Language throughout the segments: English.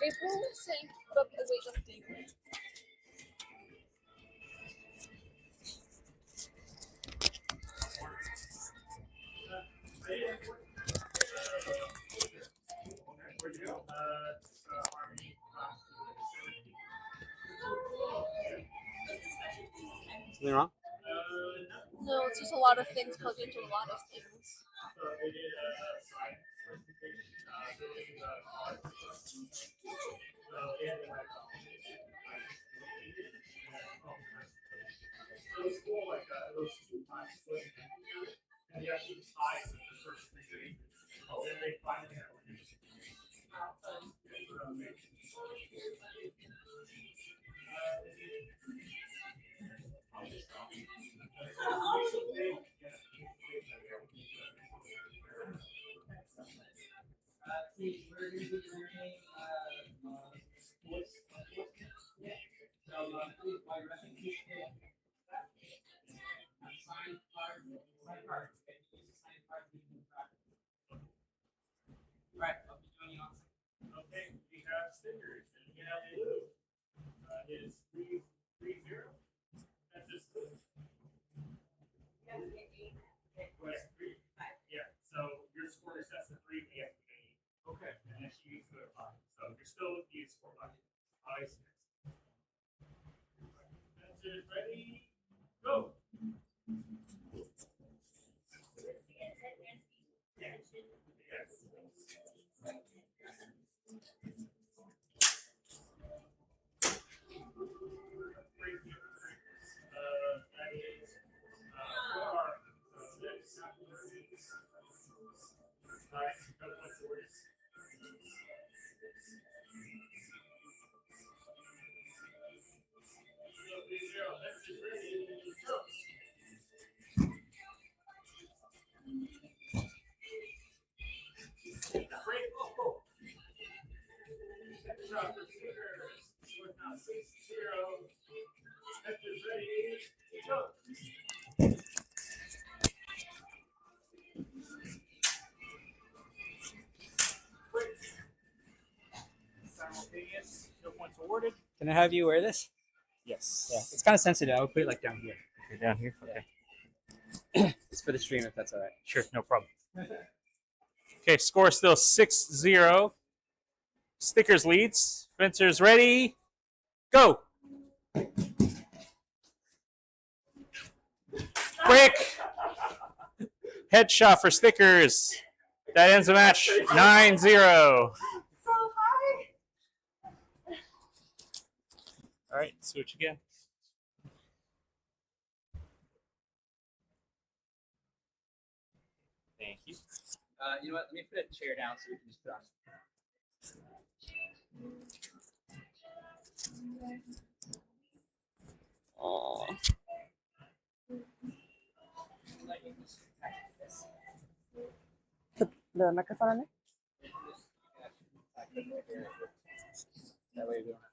April was saying put up the weightlifting. Something wrong? No, it's just a lot of things plug into a lot of things. Okay, we have stickers, and we have blue. Is 3-0. That's just blue. Yeah, so your score is set to 3, we have to get 8. Okay. And then she needs to go to 5. So you're still with the score line. Ice. That's it. Ready? Go. Simultaneous, no points awarded. Can I have you wear this? Yes. Yeah, it's kind of sensitive. I'll put it like down here. Okay, down here. Okay. It's for the stream if that's all right. Sure, no problem. Okay, score still 6-0. Stickers leads. Fencers ready. Go. Quick. Headshot for Stickers. That ends the match 9-0. So high. All right, switch again. Thank you. You know what? Let me put a chair down so we can just talk. Oh. Put the microphone on there. That way we don't have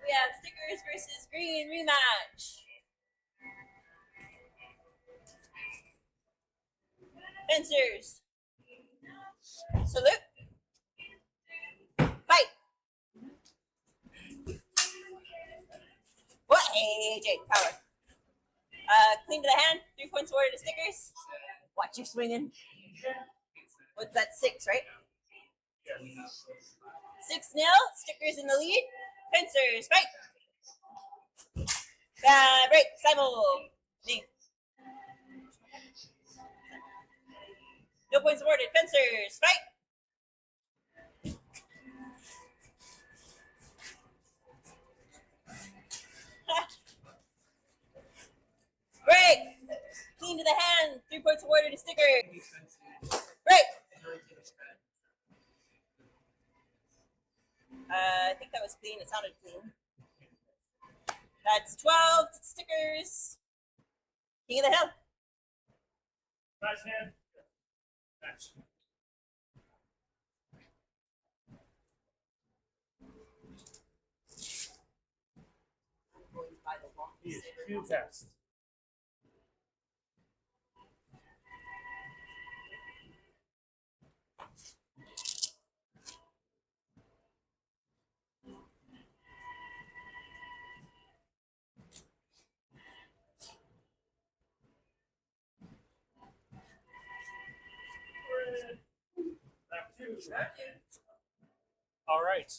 We have Stickers versus Green rematch. Fencers. Salute. Fight. What? Hey, Jake, power. Clean to the hand. 3 points awarded to Stickers. Watch your swinging. What's that? 6, right? 6-0. Stickers in the lead. Fencers, fight. Break. Simul. Me. No points awarded. Fencers, fight. points awarded to sticker. Break. I think that was clean. It sounded clean. That's 12 stickers. King of the Hill. Match hand. Match. He is two test. All right.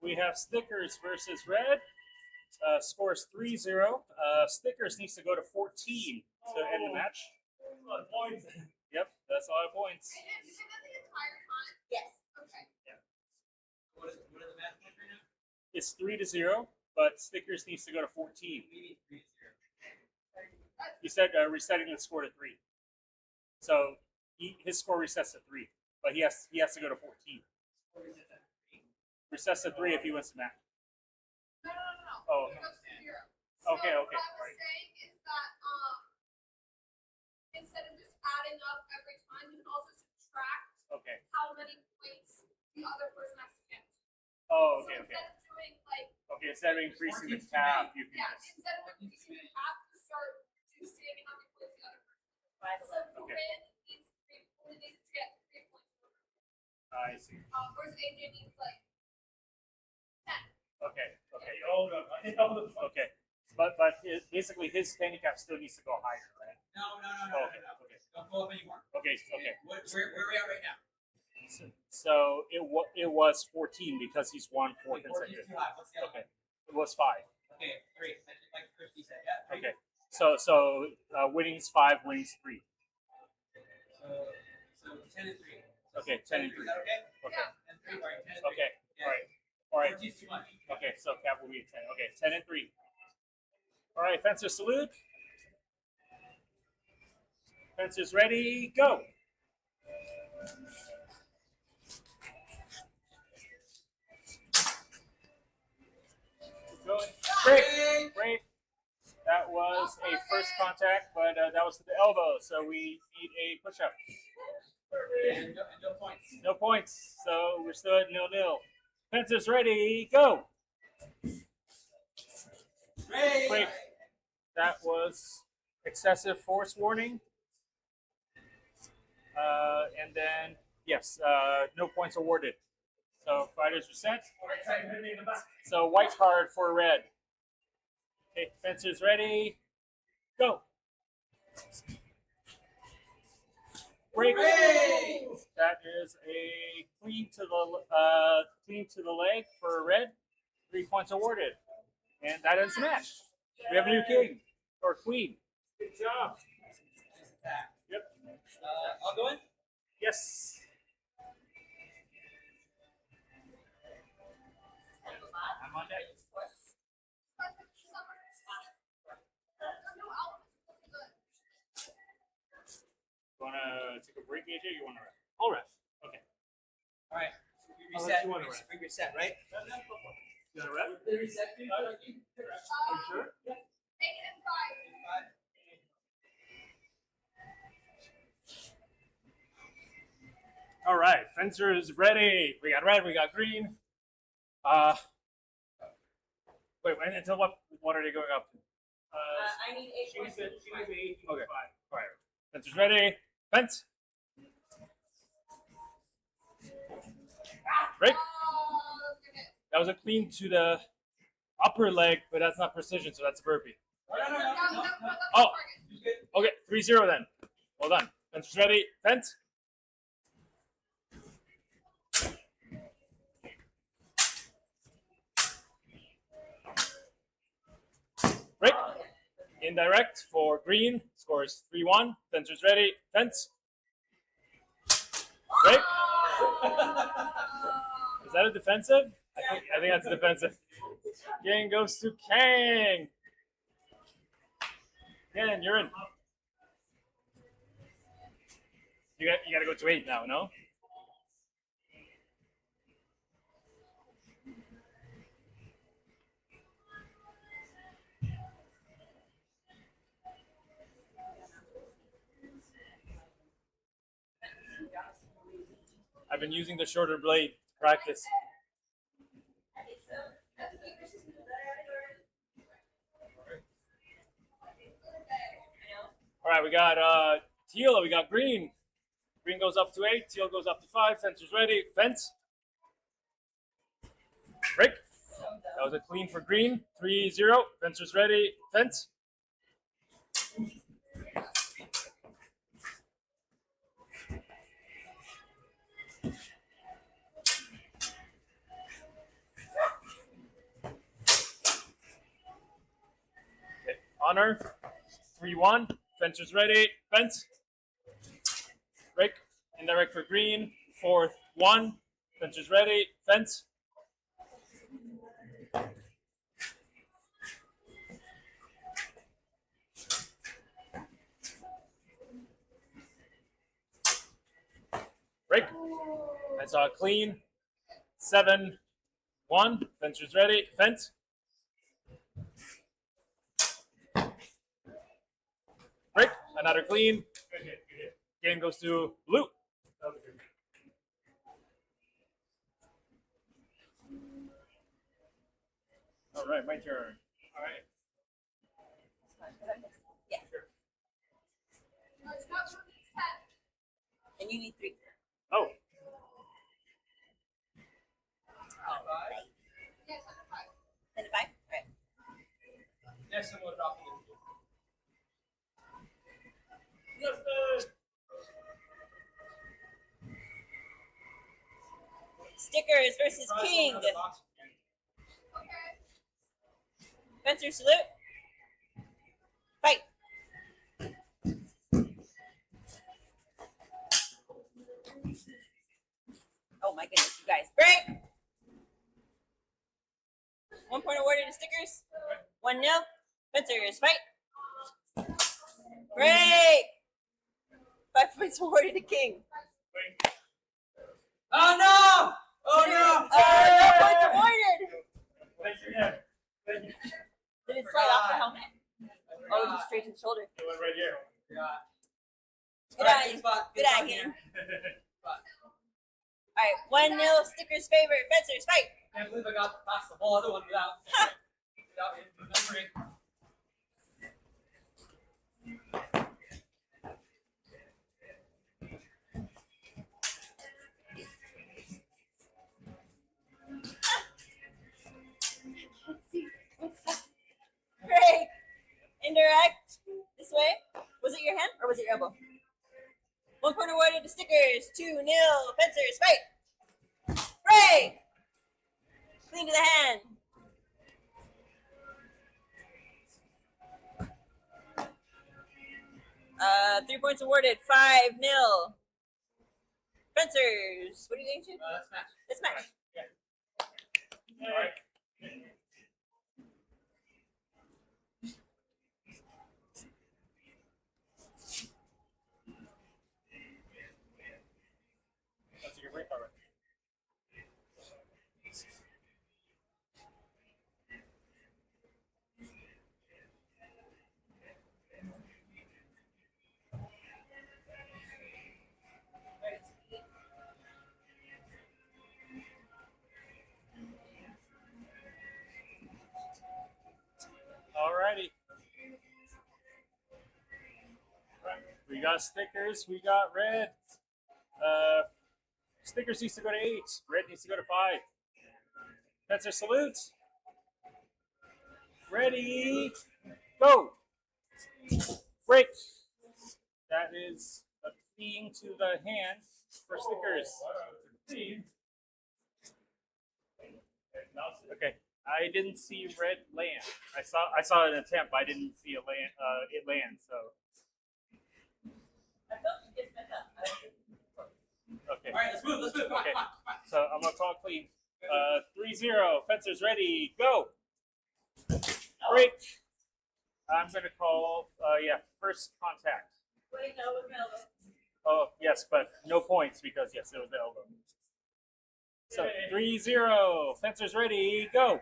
We have Stickers versus Red. Scores 3-0. Stickers needs to go to 14 to end the match. Yep, that's a lot of points. Yes. Okay. What is the match point right now? It's 3-0, but Stickers needs to go to 14. Maybe 3-0. He said resetting the score to 3. So his score resets to 3, but he has to go to 14. Resets to 3 if he wins the match. No. Oh, It okay. goes to 0. Okay, So okay, what I was right. saying is that instead of just adding up every time, you can also subtract Okay. how many points the other person has to get. Oh, So okay, okay. instead of doing like Instead of increasing the cap, you can just. instead of increasing the cap, you start reducing how many points the other person has. So Okay. Corinne only needs to get 3 points. I see. Whereas AJ needs like 10. Okay. Hold on. Okay. But basically his handicap still needs to go higher, right? No. Okay. Don't go up anymore. Okay. Where are we at right now? So it was 14 because he's won 4 14 is consecutive. too high. What's the other Okay. It was 5. Okay, 3. Like Christy said. Yeah. 3. Okay. So winning's 5, winning's 3. So 10 and 3. Okay, 10 and 3. Is that okay? Okay. Yeah. And 3. All right, 10 and 3. Okay. Yeah. All right. 14 is too much. Okay. So cap will be 10. Okay. 10 and 3. All right. Fencer salute. Fencers ready. Go. Keep going. Break. That was a first contact, but that was to the elbow, so we need a push-up. And no points. No points, so we're still at 0-0. Fencers ready, go! Break. That was excessive force warning. And then, yes, no points awarded. So fighters reset. So white card for red. Okay, fencers ready, go! Break. That is a clean to the leg for red. 3 points awarded, and that ends the match. We have a new king or queen. Good job. Yep. I'll go in. Yes. I'm on deck. You wanna take a break, AJ? Or you wanna ref? I'll ref. Okay. All right. We I'll let reset. you wanna ref. We reset, right? You wanna ref? We reset. Are you sure? 8 and 5. All right, fencers ready. We got red, we got green. Wait, until what are they going up to? I need 8 points. Okay. All right, fencers ready. Fence. Break. That was a clean to the upper leg, but that's not precision, so that's a burpee. No. Oh, okay, 3-0 then. Well done. Fencers ready. Fence. Break. Indirect for green. Scores 3-1. Fencers ready. Fence. Break. Is that a defensive? I think that's a defensive. Gang goes to Kang. Ken, you're in. You got to go to 8 now, no? I've been using the shorter blade to practice. All right, we got teal, we got green. Green goes up to 8, teal goes up to 5. Fencers ready. Fence. Break. That was a clean for green. 3-0. Fencers ready. Fence. Okay. Honor. 3-1. Fencers ready. Fence. Break. Indirect for green. 4-1. Fencers ready. Fence. Break. I saw a clean. 7-1. Fencers ready. Fence. Break. Another clean. Game goes to blue. All right, my turn. All right. Yeah. No, it's not for it's 10. And you need 3. Oh, Yes, under 5. 10 to 5? Alright. Next one, we'll drop it. Stickers versus king. Okay. Fencer salute. Fight. Oh my goodness, you guys. Break. 1 point awarded to stickers. 1-0. Fencers fight. Break. 5 points awarded to king. Oh no! Oh no! No points awarded. Thank you. Did it slide off the helmet? Oh, just straight to the shoulder. It went right here. Yeah. Good eye. Good eye, Ian. Alright, 1-0 stickers favor. Fencers fight. Can't believe I got past the whole other one without remembering. Break. Indirect. This way. Was it your hand or was it your elbow? 1 point awarded to stickers. 2-0. Fencers fight. Break. Clean to the hand. Uh, 3 points awarded. 5-0. Fencers. What are you going to? Smash. Let's match. All right. That's a good break, all right. Alrighty. We got stickers. We got red. Stickers needs to go to 8. Red needs to go to 5. That's our salute. Ready. Go. Break. That is a clean to the hand for stickers. Okay. I didn't see red land. I saw an attempt, but I didn't see a land. It land. So. Okay. All right, let's move. Come on, Okay. come on. So I'm gonna call clean. 3-0. Fencers ready. Go. Break. I'm gonna call. Yeah. First contact. Wait, no, it was my elbow. Oh yes. Yes, but no points because yes, it was the elbow. So 3-0. Fencers ready, go.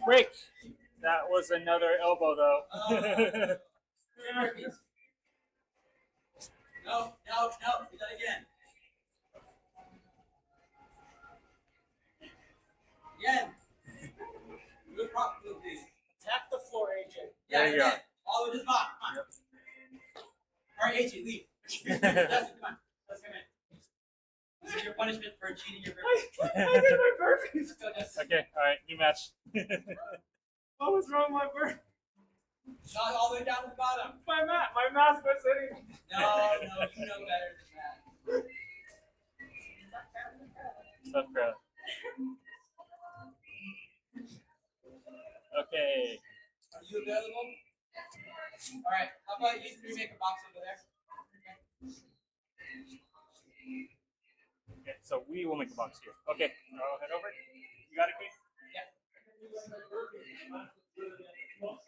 Break. That was another elbow though. No, do that again. Again. Good prop, please. Tap the floor, AJ. Yeah, There you again. All with his bot. Come on. Yep. All right, AJ, leave. Justin, come on. Let's come in. This is your punishment for cheating your burpees. I did my burpees. Let's go, Justin. Okay, all right, new match. What was wrong with my burpees? Not all the way down to the bottom. My mask was hitting. No, you know better than that. Tough crowd. Okay. Are you available? All right. How about you three make a box over there? Okay, so we will make a box here. Okay, I'll head over. You got it, Kate? All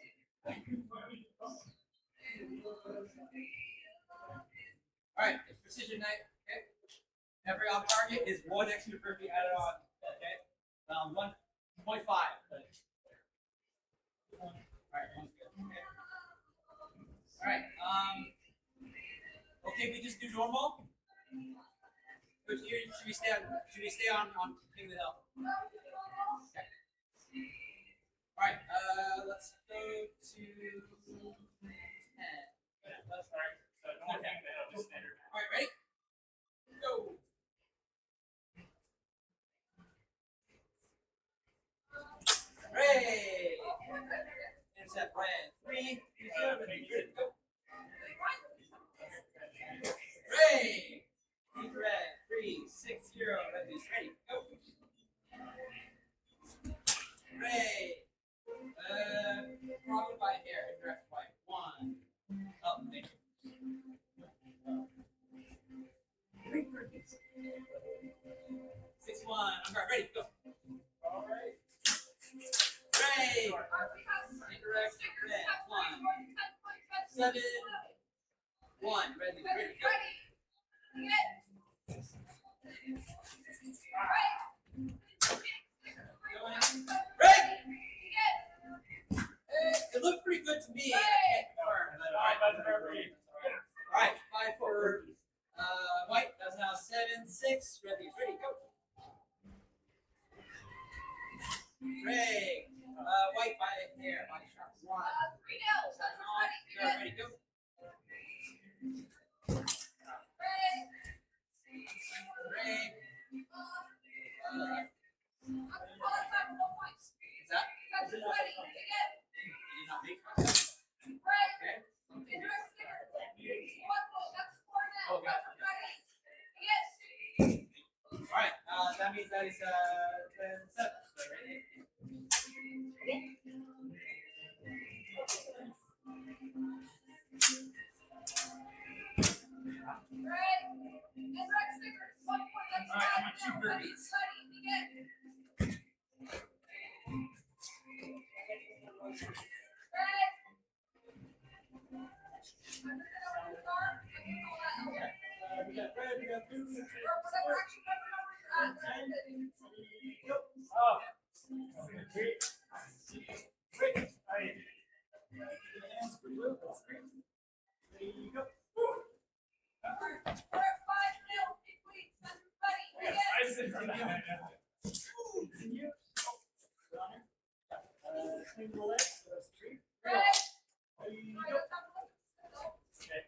right. It's precision night. Okay. Every off target is one extra burpee added on. Okay. 1.5. All right. One's good. Okay. All right. Okay. We just do normal. Should we stay on King of the Hill? Okay. All right. Let's go to 10. All right. Ready? Go. Hooray! Intercept red. 3, 0, ready, go. Hooray! Keep red. 3, 6, 0, ready, go. Hooray! Probably by hair, indirect white. 1. Oh, thank you. 6-1. I'm ready, go. All right. Hooray! Indirect red. 1. 7. 1. Ready, go. Break! It looked pretty good to me. I can't confirm. All right, 5 for white. That's now 7, 6. Ready, go. Break. White by hair. Body sharp. 1. Ready, go. Break. Is that? You did not make fun. Okay. Oh, gotcha. All right. That means that is 10-7. Ready? All right, I want 2 burpees. We got red, we got blue, oh. Great. There you go. Single leg, so that's 3. There you go. Okay.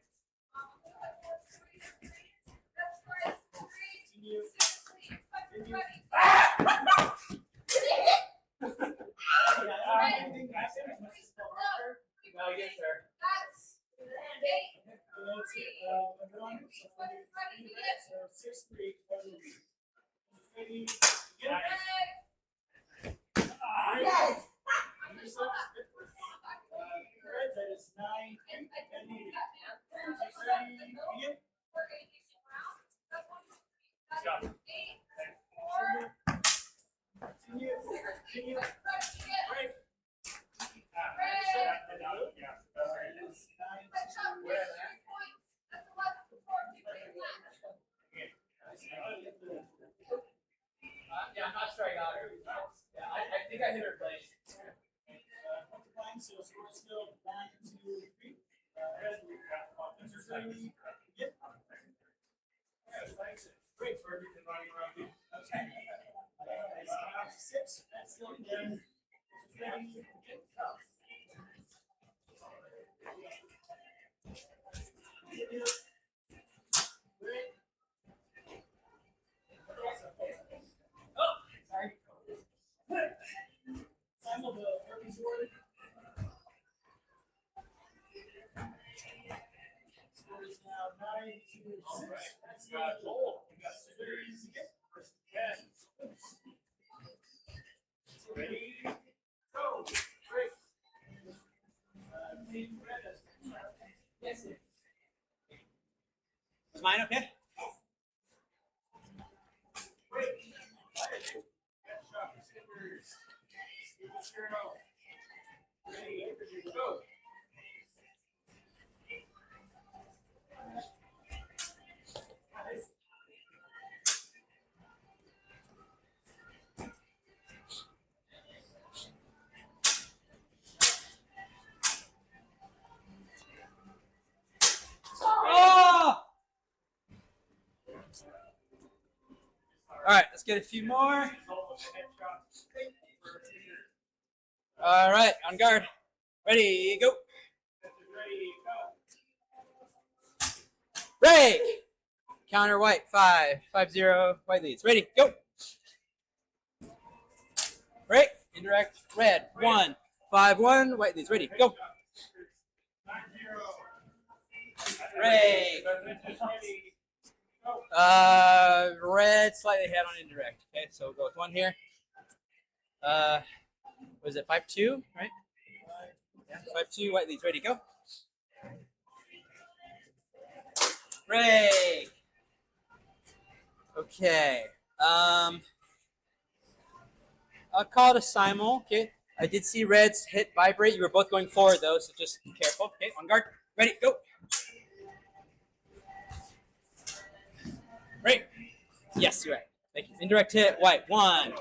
No, yes, sir. Yes. That is 9. Continue. Break. think I hit her place. So score still 1, 2, 3. Red, we got offensive side. Yep. Great for everything running around you. Okay. Out to 6. That's still again. Oh, sorry. Time of the Hermes word. Score is now 9 to 6. That's the goal. That's very easy to get. First 10. Ready? Go. Break. Team red. Yes. Was mine okay? Break. Head shot for Skippers. Skippers, zero. Ready? Go. Oh! All right, let's get a few more. All right, on guard. Ready, go. Break. Counter white, 5, 5-0, white leads. Ready, go. Break, indirect, red, 1, 5-1, white leads. Ready, go. Break. Red slightly ahead on indirect. Okay, so we'll go with 1 here. What is it, 5-2, right? Yeah, 5-2, white leads. Ready, go. Break. Okay. I'll call it a simul. Okay. I did see reds hit vibrate. You were both going forward though, so just be careful. Okay, on guard. Ready, go. Break. Yes, you're right. Thank you. Indirect hit, white. 1,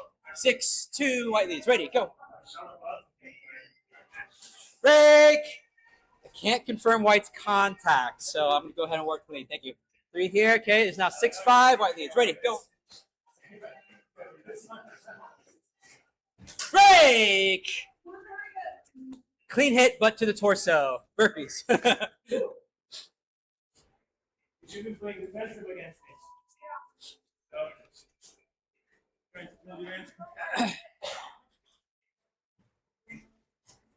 6-2, white leads. Ready, go. Break. I can't confirm white's contact, so I'm gonna go ahead and work clean. Thank you. 3 here. Okay, it's now 6-5, white leads. Ready, go. Break. Clean hit, but to the torso. Burpees. You've been playing defensive against me.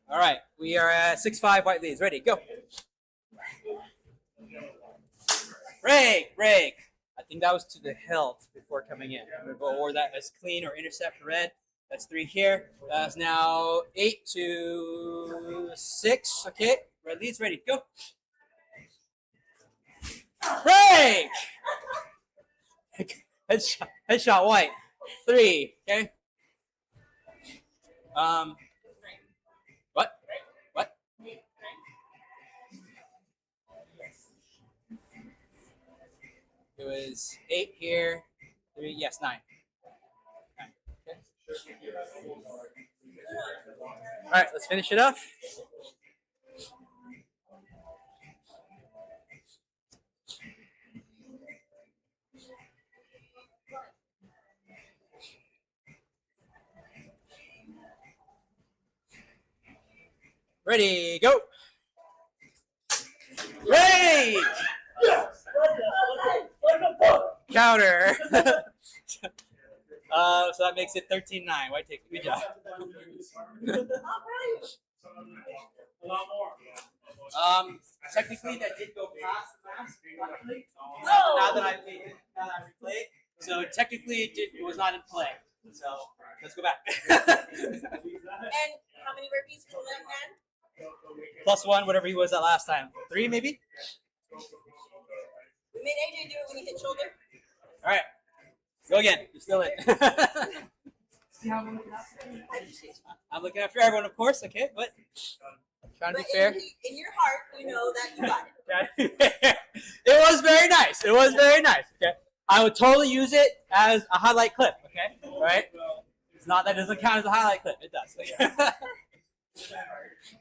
All right, we are at 6-5, white leads. Ready, go. Break, break. I think that was to the hilt before coming in. I'm gonna go over that as clean or intercept red. That's 3 here. That's now 8-6. Okay, red leads. Ready, go. Break. Headshot white. 3. Okay. What? What? It was 8 here. 3. Yes, 9. Okay. All right, let's finish it up. Ready, go. Break. Counter. So that makes it 13-9. White take. Good job. A lot more. Technically that did go past the mask. Now that I played it, now that I replayed. So technically it was not in play. So let's go back. And how many burpees for that man? +1, whatever he was at last time. 3 maybe? We made AJ do it when he hit shoulder. All right. Go again. You're still in. I'm looking after everyone, of course. Okay, but trying to be fair. In your heart, you know that you got it. It was very nice. It was very nice. Okay, I would totally use it as a highlight clip. Okay, all right. It's not that it doesn't count as a highlight clip. It does.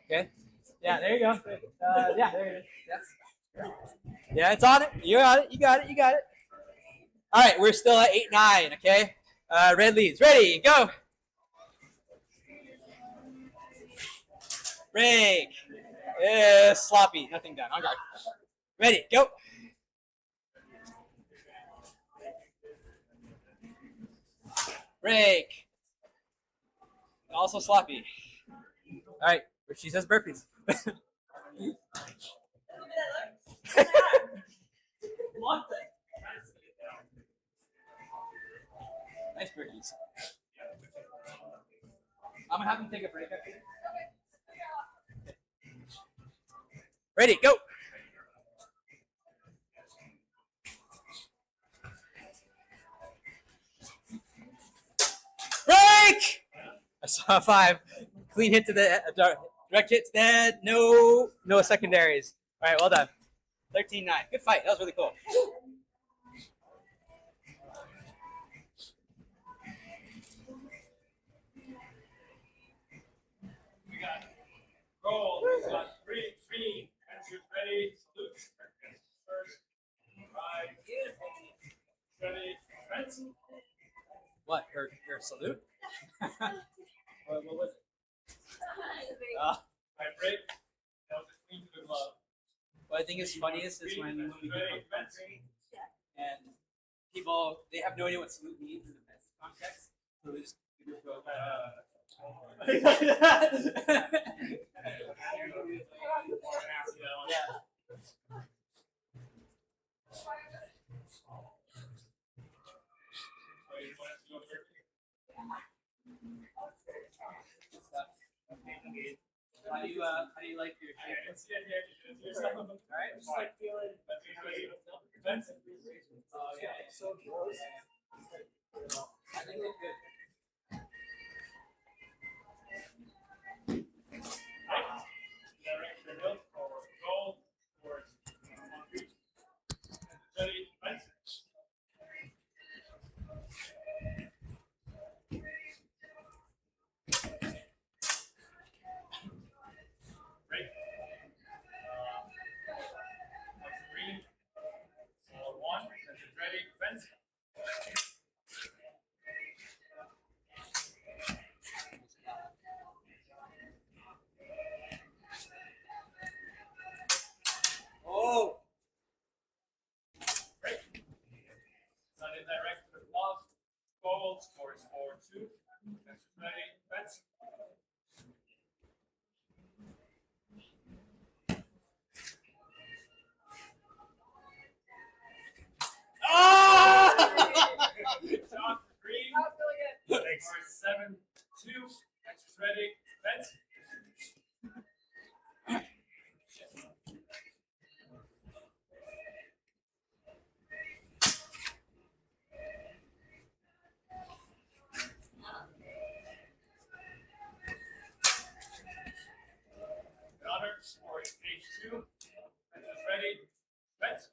Okay. Yeah, there you go. Yeah, there it is. Yes. Yeah, it's on it. You got it. You got it. You got it. All right, we're still at 8-9. Okay. Red leads. Ready? Go. Break. Sloppy. Nothing done. On guard. Ready? Go. Break. Also sloppy. All right. She says burpees. Nice burpees. I'm gonna have him take a break. Ready, go. Break! I saw a 5. Clean hit to the direct hit to the head. No secondaries. All right, well done. 13-9. Good fight. That was really cool. We got roll. We got three. Answers ready. Salute. First. Right. Ready. Defense. What? Her salute? What was it? I break. That was a clean to the glove. What I think is funniest is when we get and people they have no idea what salute means in the defense context, so they just go. Yeah. How do you like your shit? All right. Just like feeling defensive. Oh yeah. So close. I think it's good. Direct the hill for goal towards concrete. Ready, defense. Break. Green. 1. Ready, defense. Oh. Break. Not in direct to the glove. Goal scores 4-2. Ready, defense. Oh! Shot for green. Scores 7-2. Next ready, defense. Another scores 8-2. Next ready, defense.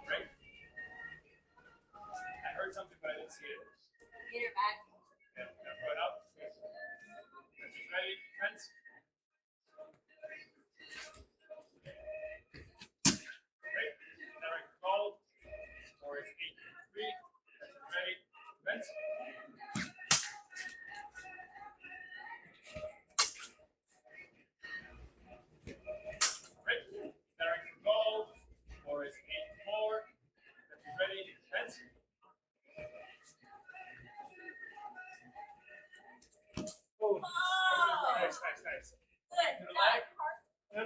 Break. I heard something, but I didn't see it. Get her back. Yeah, throw it up. Just ready, defense. Break. Direct goal. Score is 8-3. Ready, defense. Break. Direct goal. Score is 8-4. Ready, defense. Oh, nice. Good. To the leg.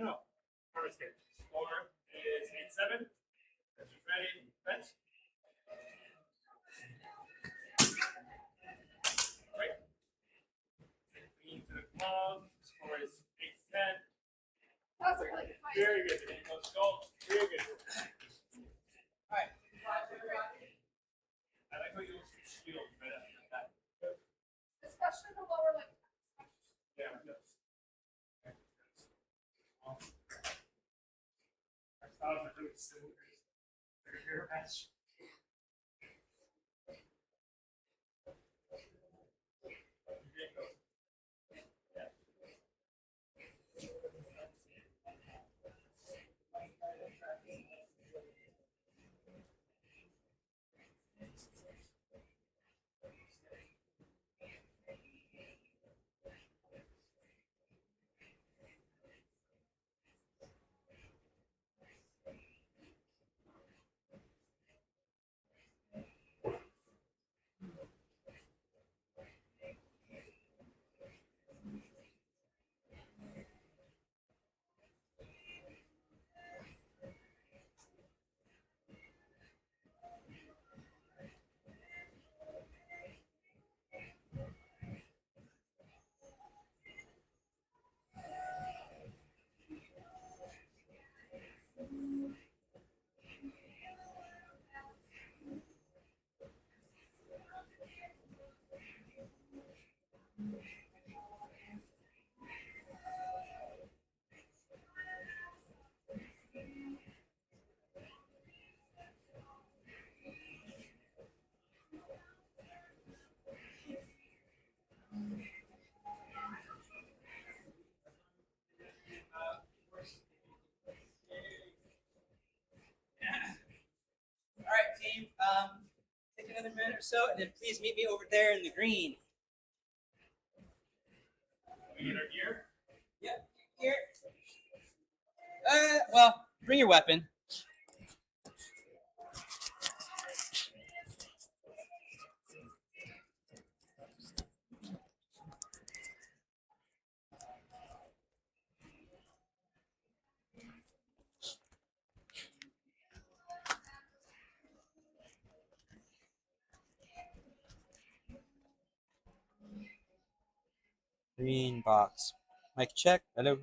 No. First hit. Score is 8-7. Ready, defense. Break. Lean to the glove. Score is 8-10. That was a really good fight. Very good. Let's go. Very good. All right. I like how you use your shield right after that. Especially the lower leg. All right, team. Take another minute or so, and then please meet me over there in the green. Gear? Yep. Here. Well, bring your weapon. Green box. Mic check. Hello.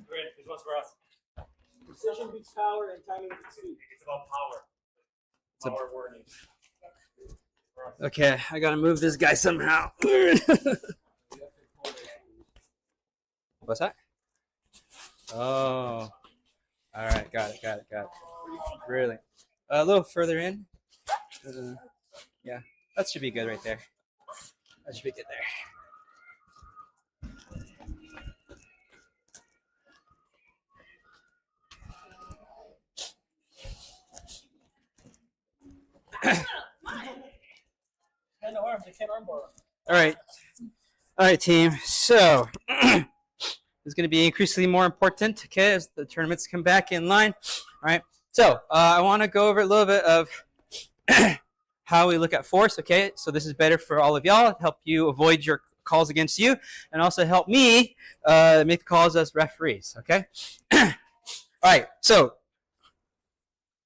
Great. This one's for us. Precision beats power and timing beats speed. It's about power. It's a- Power warning. Okay, I gotta move this guy somehow. What's that? Oh. All right, got it. Really? A little further in. Yeah, that should be good right there. That should be good there. And the arms, they can't armbar. All right, team. So it's going to be increasingly more important, okay, as the tournaments come back in line. All right. So I want to go over a little bit of how we look at force, okay? So this is better for all of y'all, help you avoid your calls against you, and also help me make calls as referees, okay? All right. So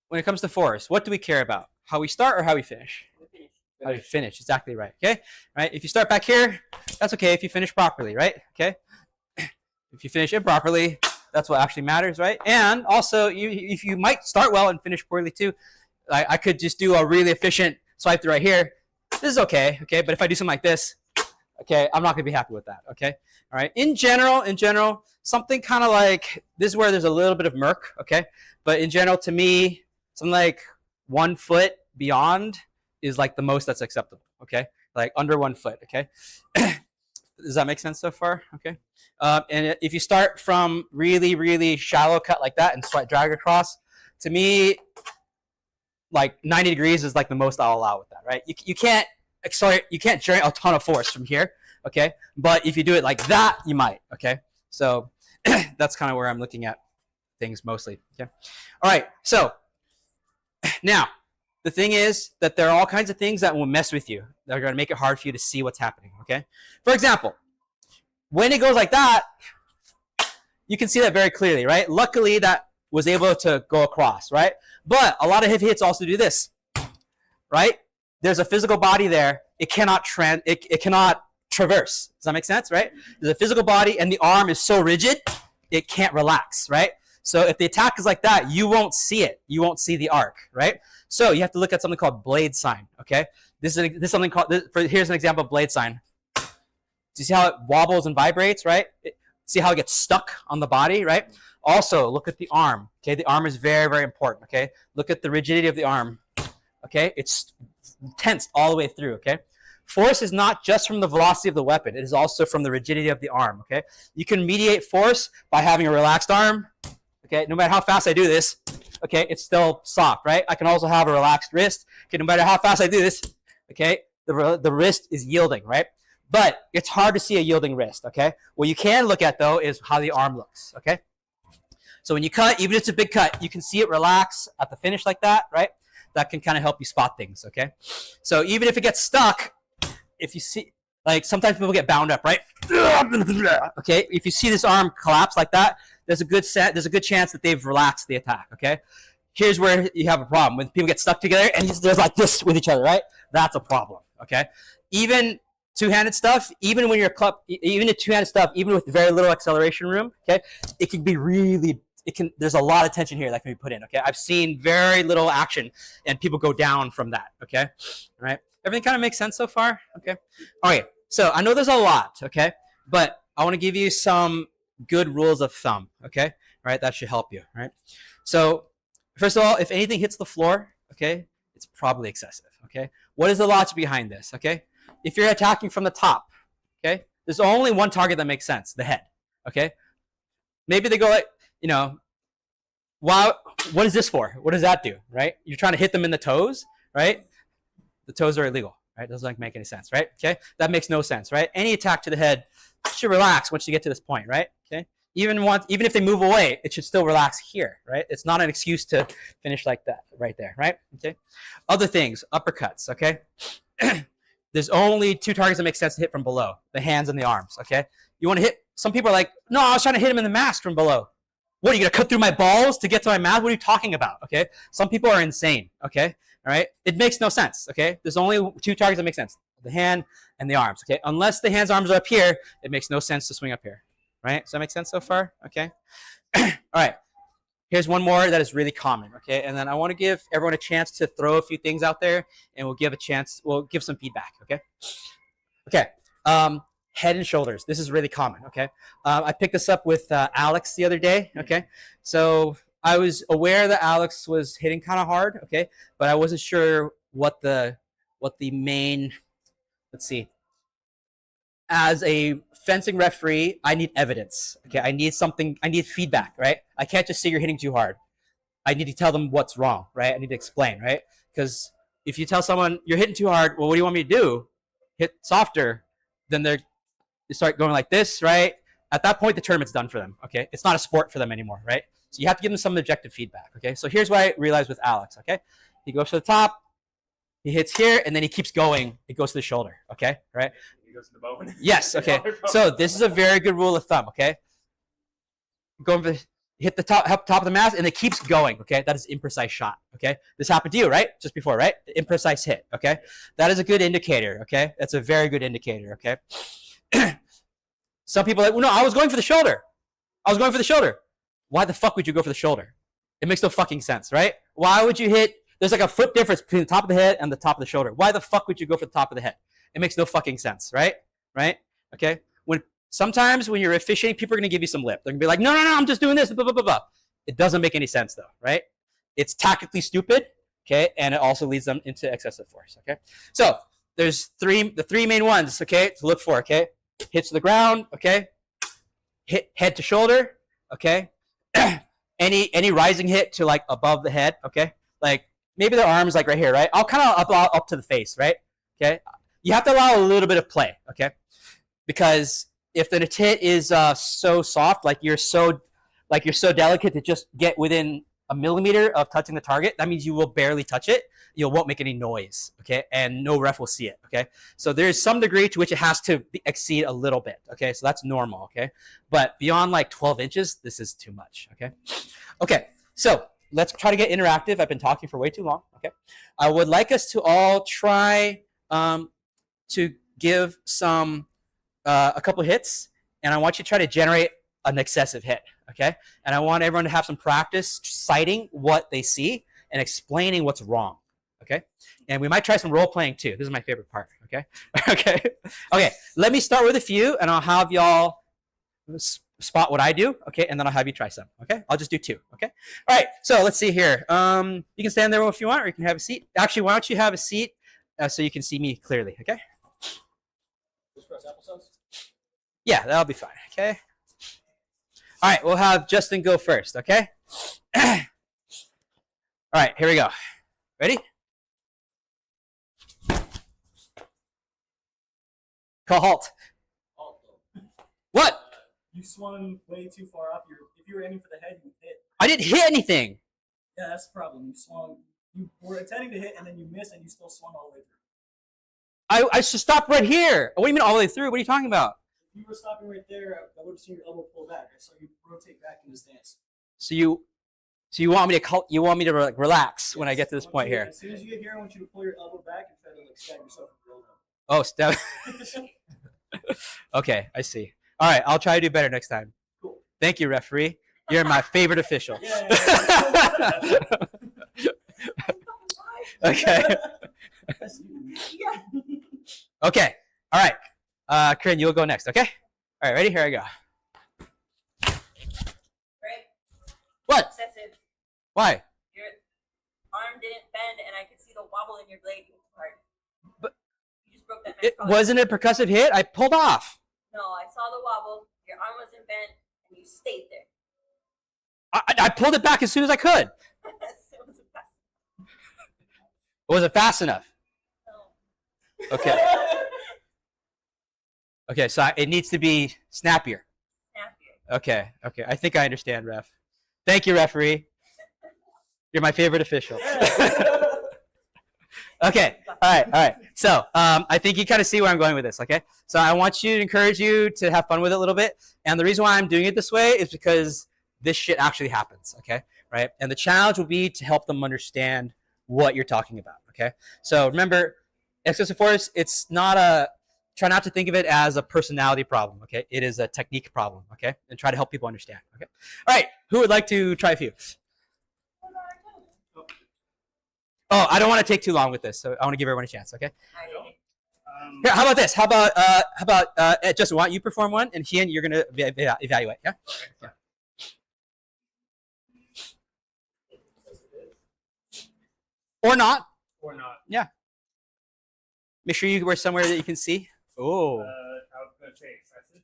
when it comes to force, what do we care about? How we start or how we finish? How we finish, exactly right, okay? Right? If you start back here, that's okay if you finish properly, right? Okay? If you finish improperly, that's what actually matters, right? And also, if you might start well and finish poorly too, I could just do a really efficient swipe through right here. This is okay, okay? But if I do something like this, okay, I'm not gonna be happy with that, okay? All right, in general, something kind of like, this is where there's a little bit of murk, okay? But in general, to me, something like 1 foot beyond is like the most that's acceptable, okay? Like under 1 foot, okay? Does that make sense so far? Okay. And if you start from really shallow cut like that and drag across, to me, like 90 degrees is like the most I'll allow with that, right? You can't generate a ton of force from here, okay? But if you do it like that, you might, okay? So that's kind of where I'm looking at things mostly, okay? All right, so now, the thing is that there are all kinds of things that will mess with you, that are going to make it hard for you to see what's happening, okay? For example, when it goes like that, you can see that very clearly, right? Luckily, that was able to go across, right? But a lot of heavy hits also do this, right? There's a physical body there. It cannot traverse. Does that make sense, right? There's a physical body, and the arm is so rigid, it can't relax, right? So if the attack is like that, you won't see it. You won't see the arc, right? So you have to look at something called blade sign, okay? This is something called, here's an example of blade sign. Do you see how it wobbles and vibrates, right? See how it gets stuck on the body, right? Also, look at the arm, okay? The arm is very, very important, okay? Look at the rigidity of the arm, okay? It's tense all the way through, okay? Force is not just from the velocity of the weapon. It is also from the rigidity of the arm, okay? You can mediate force by having a relaxed arm, okay? No matter how fast I do this, okay, it's still soft, right? I can also have a relaxed wrist. Okay, no matter how fast I do this, okay, the wrist is yielding, right? But it's hard to see a yielding wrist, okay? What you can look at, though, is how the arm looks, okay? So when you cut, even if it's a big cut, you can see it relax at the finish like that, right? That can kind of help you spot things, okay? So even if it gets stuck, if you see, like sometimes people get bound up, right? Okay, if you see this arm collapse like that, there's a good chance that they've relaxed the attack, okay? Here's where you have a problem. When people get stuck together and there's like this with each other, right? That's a problem, okay? Even two-handed stuff, even when you're even a two-handed stuff, even with very little acceleration room, okay, it can be really, there's a lot of tension here that can be put in, okay? I've seen very little action and people go down from that, okay? All right? Everything kind of makes sense so far, okay? All right, so I know there's a lot, okay? But I want to give you some good rules of thumb, okay? All right, that should help you, right? So first of all, if anything hits the floor, okay, it's probably excessive, okay? What is the logic behind this, okay? If you're attacking from the top, okay, there's only one target that makes sense, the head, okay? Maybe they go like, you know, wow, what is this for? What does that do, right? You're trying to hit them in the toes, right? The toes are illegal, right? Doesn't make any sense, right? Okay, that makes no sense, right? Any attack to the head should relax once you get to this point, right? Okay, even if they move away, it should still relax here, right? It's not an excuse to finish like that right there, right? Okay, other things, uppercuts, okay? There's only two targets that make sense to hit from below, the hands and the arms, okay? You want to hit, some people are like, no, I was trying to hit him in the mask from below. What, are you going to cut through my balls to get to my mask? What are you talking about, okay? Some people are insane, okay? All right, it makes no sense, okay? There's only two targets that make sense, the hand and the arms, okay? Unless the hands, arms are up here, it makes no sense to swing up here, right? Does that make sense so far, okay? All right, here's one more that is really common, okay? And then I want to give everyone a chance to throw a few things out there, and we'll give some feedback, okay? Okay, head and shoulders. This is really common, okay? I picked this up with Alex the other day, okay? So I was aware that Alex was hitting kind of hard, okay, but I wasn't sure what the main, let's see. As a fencing referee, I need evidence, okay? I need feedback, right? I can't just say you're hitting too hard. I need to tell them what's wrong, right? I need to explain, right? Because if you tell someone you're hitting too hard, well, what do you want me to do? Hit softer. Then they start going like this, right? At that point, the tournament's done for them, okay? It's not a sport for them anymore, right? So you have to give them some objective feedback, okay? So here's what I realized with Alex, okay? He goes to the top, he hits here, and then he keeps going. It goes to the shoulder, okay? Right? He goes to the bone. Yes, okay. So this is a very good rule of thumb, okay? Go for hit the top of the mask, and it keeps going, okay? That is imprecise shot, okay? This happened to you, right? Just before, right? Imprecise hit, okay? That is a good indicator, okay? That's a very good indicator, okay? Some people are like, well, no, I was going for the shoulder. I was going for the shoulder. Why the fuck would you go for the shoulder? It makes no fucking sense, right? Why would you hit, there's like a foot difference between the top of the head and the top of the shoulder. Why the fuck would you go for the top of the head? It makes no fucking sense, right? Right? Okay? Sometimes when you're officiating, people are going to give you some lip. They're going to be like, no, I'm just doing this, blah, blah, blah, blah. It doesn't make any sense, though, right? It's tactically stupid, okay? And it also leads them into excessive force, okay? So there's the three main ones, okay, to look for, okay? Hits to the ground, okay? Hit head to shoulder, okay? any rising hit to like above the head, okay? Like maybe their arms like right here, right? I'll kind of up to the face, right? Okay? You have to allow a little bit of play, okay? Because if the hit is so soft, like you're so delicate to just get within a millimeter of touching the target, that means you will barely touch it. You won't make any noise, okay? And no ref will see it, okay? So there's some degree to which it has to exceed a little bit, okay? So that's normal, okay? But beyond like 12 inches, this is too much, okay? Okay, so let's try to get interactive. I've been talking for way too long, okay? I would like us to all try to give some a couple hits, and I want you to try to generate an excessive hit, okay? And I want everyone to have some practice citing what they see and explaining what's wrong, okay? And we might try some role playing too. This is my favorite part, okay? Okay, let me start with a few, and I'll have y'all spot what I do, okay? And then I'll have you try some, okay? I'll just do 2, okay? All right, so let's see here. You can stand there if you want, or you can have a seat. Actually, why don't you have a seat so you can see me clearly, okay? Just press applesauce. Yeah, that'll be fine, okay? All right, we'll have Justin go first, okay? All right, here we go. Ready? Call halt. What? You swung way too far off. If you were aiming for the head, you hit. I didn't hit anything. Yeah, that's the problem. You were intending to hit, and then you missed, and you still swung all the way through. I should stop right here. What do you mean all the way through? What are you talking about? If you were stopping right there, I would have seen your elbow pull back. I saw you rotate back in the stance. So you want me to like relax when I get to this point here? As soon as you get here, I want you to pull your elbow back and try to like stab yourself with your elbow. Oh, stab. Okay, I see. All right, I'll try to do better next time. Cool. Thank you, referee. You're my favorite official. Yeah. Okay. Okay. All right. Corinne, you'll go next, okay? All right, ready? Here I go. Right? What? Excessive. Why? Your arm didn't bend, and I could see the wobble in your blade part. But you just broke that. it wasn't a percussive hit. I pulled off. No, I saw the wobble. Your arm wasn't bent, and you stayed there. I pulled it back as soon as I could. It wasn't fast. Was it fast enough? No. Okay. Okay, so it needs to be snappier. Snappier. Okay. I think I understand, ref. Thank you, referee. You're my favorite official. Okay. All right. So I think you kind of see where I'm going with this, okay? So I want to encourage you to have fun with it a little bit. And the reason why I'm doing it this way is because this shit actually happens, okay? Right? And the challenge will be to help them understand what you're talking about, okay? So remember, excessive force, try not to think of it as a personality problem, okay? It is a technique problem, okay? And try to help people understand, okay? All right, who would like to try a few? Oh, I don't want to take too long with this, so I want to give everyone a chance, okay? Here, how about this? How about Justin, why don't you perform one, and Ian, you're going to evaluate, yeah? Yeah. Or not. Yeah. Make sure you were somewhere that you can see. Oh. I was going to say excessive.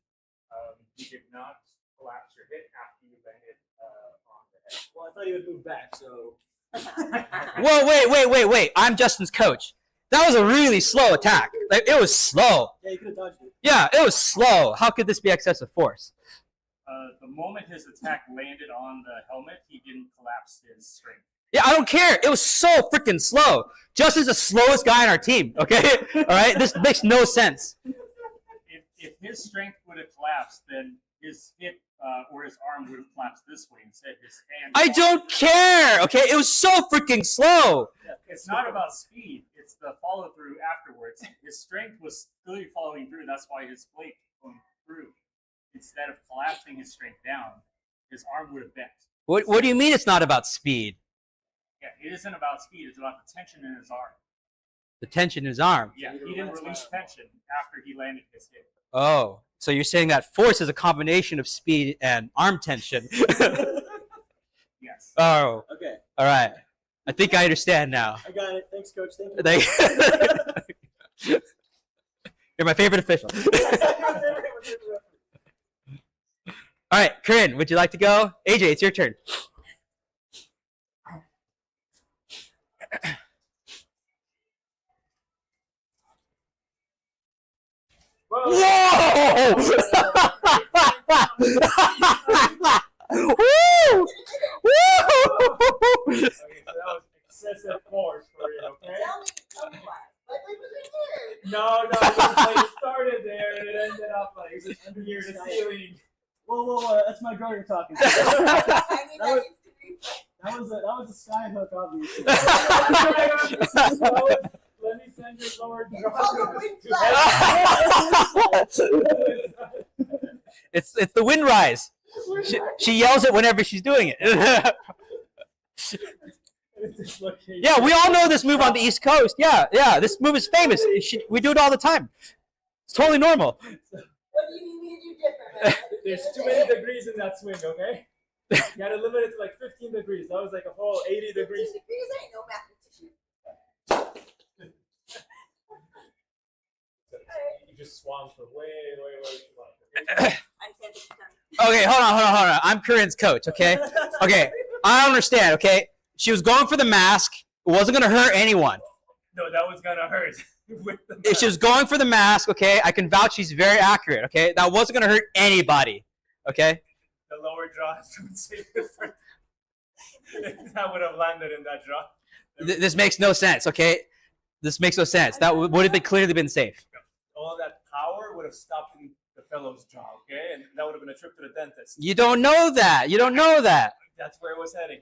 You did not collapse your hip after you landed on the head. Well, I thought he would move back, so. Whoa, wait. I'm Justin's coach. That was a really slow attack. Like, it was slow. Yeah, you could have dodged it. Yeah, it was slow. How could this be excessive force? The moment his attack landed on the helmet, he didn't collapse his strength. Yeah, I don't care. It was so freaking slow. Justin's the slowest guy on our team, okay? All right? This makes no sense. If his strength would have collapsed, then his hip or his arm would have collapsed this way instead. His hand. I don't care, okay? It was so freaking slow. It's not about speed. It's the follow through afterwards. His strength was clearly following through. That's why his blade going through. Instead of collapsing his strength down, his arm would have bent. What do you mean it's not about speed? Yeah, it isn't about speed. It's about the tension in his arm. The tension in his arm. Yeah, he didn't release tension after he landed his hit. Oh, so you're saying that force is a combination of speed and arm tension. Yes. Oh, Okay, all right. I think I understand now. I got it. Thanks, Coach. Thank you. You're my favorite official. All right, Corinne, would you like to go? AJ, it's your turn. Whoa! Woo! Woo! Okay, so that was excessive force for you, okay? Tell me why. No, it started there and it ended up like it was under Near the the ceiling. Whoa, that's my girl you're talking to. I need that instant replay. That was a sky hook, obviously. Let me send your lower It's called a wind flash. It's the wind rise. swing. She yells it whenever she's doing it. Yeah, we all know this move on the East Coast. Yeah, this move is famous. We do it all the time. It's totally normal. What do you need me to do different, man? There's too many degrees in that swing, okay? You gotta limit it to like 15 degrees. That was like a whole 80 degrees. 15 degrees ain't no mathematician. You just swung for way too long. Okay? I understand what you're Okay, hold on. I'm Corinne's coach, okay? Okay, I understand, okay? She was going for the mask. It wasn't going to hurt anyone. No, that was gonna hurt. With the If she was going for the mask, okay, I can vouch she's very accurate, okay? That wasn't going to hurt anybody, okay? the lower jaw would say different. That would have landed in that jaw. This makes no sense, okay? This makes no sense. That would have been clearly been safe. All that power would have stopped in the fellow's jaw, okay? And that would have been a trip to the dentist. You don't know that. You don't know that. That's where it was heading.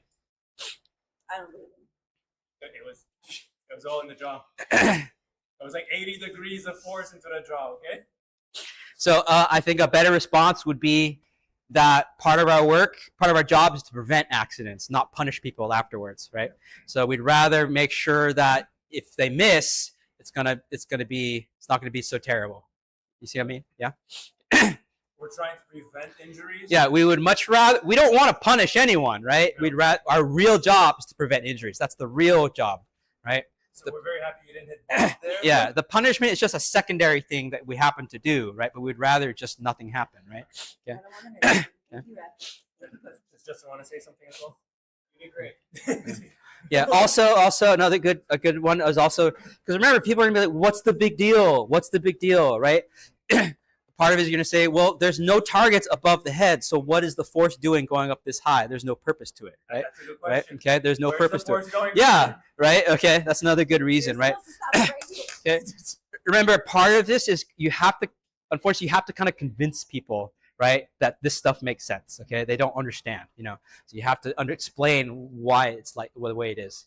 I don't believe it. It was all in the jaw. It was like 80 degrees of force into the jaw, okay? So I think a better response would be that part of our job is to prevent accidents, not punish people afterwards, right? So we'd rather make sure that if they miss, it's not gonna be so terrible. You see what I mean? Yeah. We're trying to prevent injuries. Yeah, we would much rather. We don't want to punish anyone, right? Yeah. Our real job is to prevent injuries. That's the real job, right? So we're very happy you didn't hit both there. Yeah, the punishment is just a secondary thing that we happen to do, right? But we'd rather just nothing happen, right? I don't want to hurt you. You rap. Does Justin want to say something as well? You did great. Yeah. Also, another a good one is also because remember, people are gonna be like, "What's the big deal? What's the big deal?" Right? Part of it is you're gonna say, "Well, there's no targets above the head, so what is the force doing going up this high? There's no purpose to it, right? That's a good Right? question. Okay. There's no Where's purpose the to it. force going? Yeah. Right. Okay. That's another good reason, You're right? supposed to stop right here. Okay. Remember, part of this is unfortunately, you have to kind of convince people, right, that this stuff makes sense. Okay, they don't understand, so you have to explain why it's like the way it is,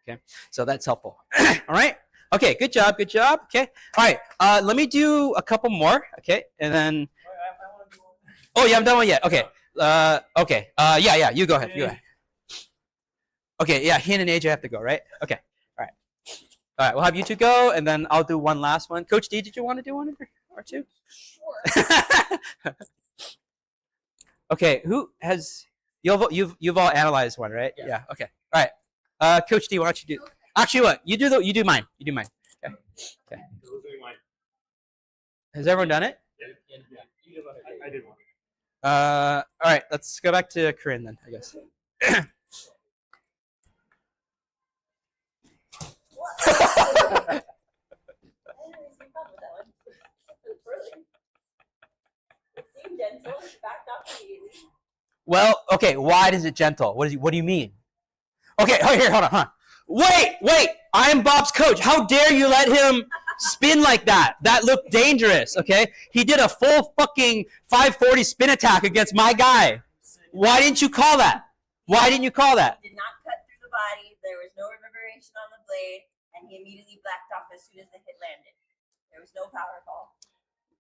Okay, so that's helpful. All right. Okay. Good job. Okay. All right. Let me do a couple more. Okay, and then. I want to do one. Oh, you haven't done one yet. Okay. Okay. Yeah. You go ahead. You go ahead. Okay. Yeah. Hin and AJ have to go, right? Okay. All right. We'll have you two go, and then I'll do one last one. Coach D, did you want to do one or two? Sure. Okay. Who has you've all analyzed one, right? Yeah. Okay. All right. Coach D, why don't you do? Actually, what you do? You do mine. Okay. Okay. Who's doing mine? Has everyone done it? Yeah. You did one. I did one. All right. Let's go back to Corinne then, I guess. I didn't really see fun with that one. It's really. It seemed gentle. It backed off immediately. Well, okay. Why is it gentle? What do you mean? Okay. Here, hold on. Huh? Wait. I'm Bob's coach. How dare you let him spin like that? That looked dangerous. Okay. He did a full fucking 540 spin attack against my guy. Why didn't you call that? Did not cut through the body. There was no reverberation on the blade, and he immediately blacked off as soon as the hit landed. There was no power call.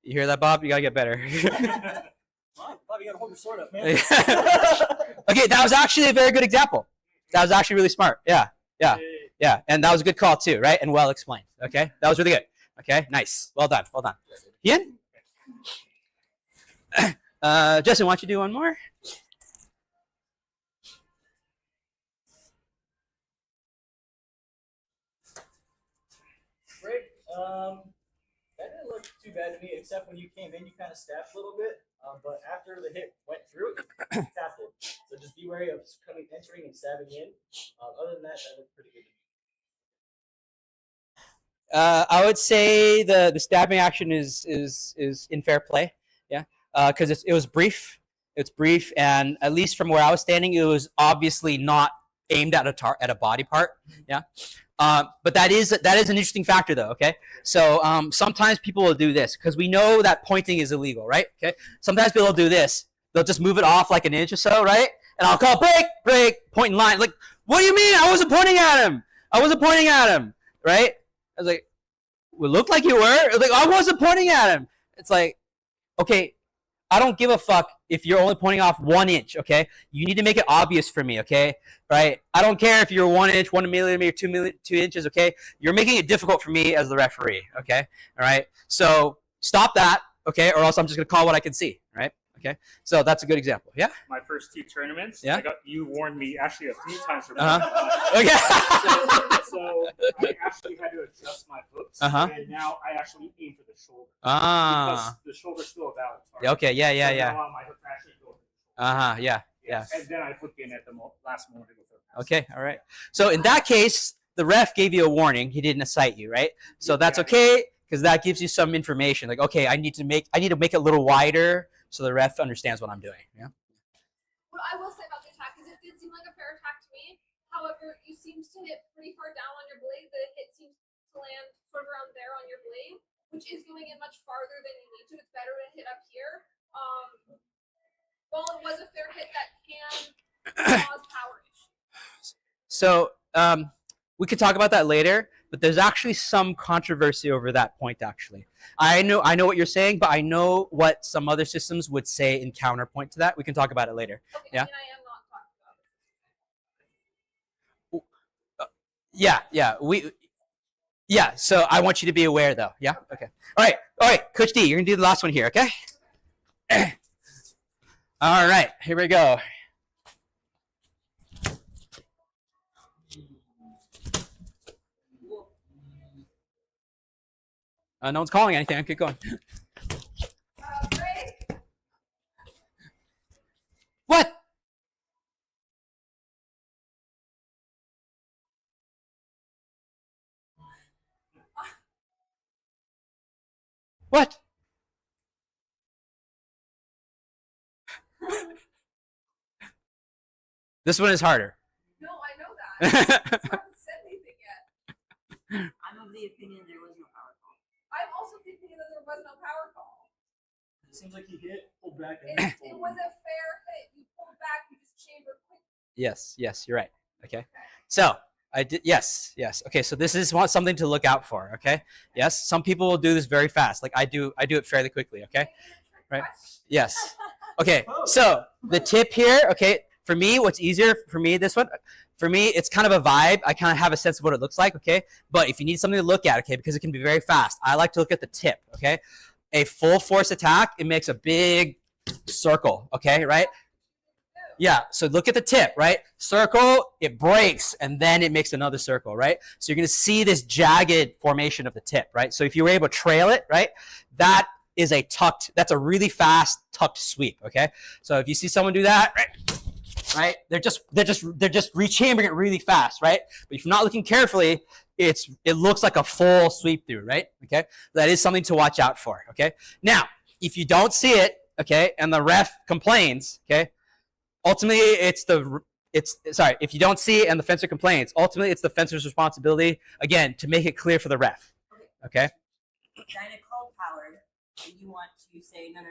You hear that, Bob? You gotta get better. Bob, you gotta hold your sword up, man. Okay, that was actually a very good example. That was actually really smart. Yeah, and that was a good call too, right? And well explained. Okay, that was really good. Okay, nice. Well done. Ian? Justin, why don't you do one more? Great. That didn't look too bad to me, except when you came in, you kind of stabbed a little bit. But after the hit went through, you tapped it. So just be wary of entering and stabbing in. Other than that, that looked pretty good to me. I would say the stabbing action is in fair play. Yeah, because it was brief. It's brief, and at least from where I was standing, it was obviously not aimed at a body part. Yeah. But that is an interesting factor, though. Okay, so sometimes people will do this because we know that pointing is illegal, right? Okay, sometimes people will do this. They'll just move it off like an inch or so, right? And I'll call break, point in line. Like, what do you mean? I wasn't pointing at him, right? I was like, well, it looked like you were. Like, I wasn't pointing at him. It's like, okay, I don't give a fuck if you're only pointing off 1 inch, okay? You need to make it obvious for me, okay? Right? I don't care if you're 1 inch, 1 millimeter, 2 inches, okay? You're making it difficult for me as the referee, okay? All right? So stop that, okay? Or else I'm just gonna call what I can see, right? Okay? So that's a good example. Yeah? My first 2 tournaments, Yeah? you warned me actually a few times for Okay. So I actually had to adjust my hooks, and now I actually aim for the shoulder. Because the shoulder's still a valid target. Okay, yeah. Now my hooks actually go for the shoulder. Yeah. And then I hook in at the last moment to go for the Okay, all right. So in that case, the ref gave you a warning. He didn't cite you, right? So that's okay, because that gives you some information. Like, okay, I need to make it a little wider so the ref understands what I'm doing. Yeah. What I will say about the attack is it did seem like a fair attack to me. However, you seemed to hit pretty far down on your blade. The hit seems to land sort of around there on your blade, which is going in much farther than you need to. It's better to hit up here. While it was a fair hit, that can cause power issues. So we could talk about that later, but there's actually some controversy over that point, actually. I know what you're saying, but I know what some other systems would say in counterpoint to that. We can talk about it later. Okay, Yeah? I mean, I am not talking about this. So I want you to be aware, though. Yeah? Okay. All right, Coach D, you're going to do the last one here, okay? All right, here we go. No one's calling anything. Keep going. Break. What? What? This one is harder. No, I know that. I haven't said anything yet. I'm of the opinion there was no power call. I'm also thinking that there was no power call. It seems like he hit, pulled back, and It was a fair hit. You pulled back, you just chambered quick. Yes, you're right. Okay. So I did. Yes. Okay. So this is something to look out for. Okay. Yes. Some people will do this very fast. Like I do it fairly quickly. Okay. Right. Yes. Okay. So the tip here. Okay. For me, what's easier for me, it's kind of a vibe. I kind of have a sense of what it looks like. Okay. But if you need something to look at, okay, because it can be very fast, I like to look at the tip. Okay. A full force attack, it makes a big circle. Okay. Right. Yeah, so look at the tip, right? Circle, it breaks, and then it makes another circle, right? So you're going to see this jagged formation of the tip, right? So if you were able to trail it, right, that's a really fast tucked sweep, okay? So if you see someone do that, right, they're just rechambering it really fast, right? But if you're not looking carefully, it looks like a full sweep through, right? Okay, that is something to watch out for, okay? Now, if you don't see it, okay, and the ref complains, okay, ultimately, if you don't see it and the fencer complains, ultimately it's the fencer's responsibility, again, to make it clear for the ref. Okay? Dinah called power, and you want to say, no.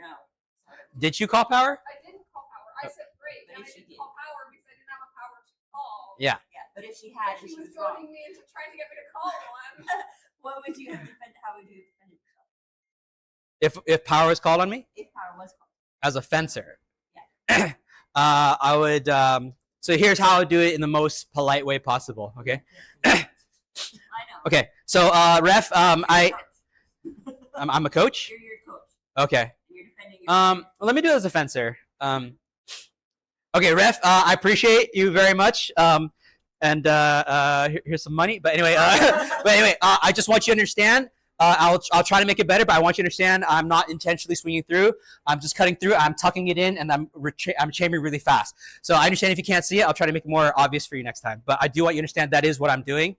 Did you call power? I didn't call power. I said break, But and I if she didn't did. call power because I didn't have a power to call. Yeah. Yeah, but if she had, She she was was wrong. goading me into trying to get me to call one. What would you have defended? How would you defend yourself If power is called on me if power was called? as a fencer, Yeah. I would. So here's how I would do it in the most polite way possible. Okay. I know. Okay. So ref, I'm a coach. You're your coach. Okay. You're defending yourself. Let me do it as a fencer. Okay, ref, I appreciate you very much. And here's some money. But anyway, I just want you to understand. I'll try to make it better, but I want you to understand I'm not intentionally swinging through. I'm just cutting through. I'm tucking it in, and I'm chambering really fast. So I understand if you can't see it, I'll try to make it more obvious for you next time. But I do want you to understand that is what I'm doing.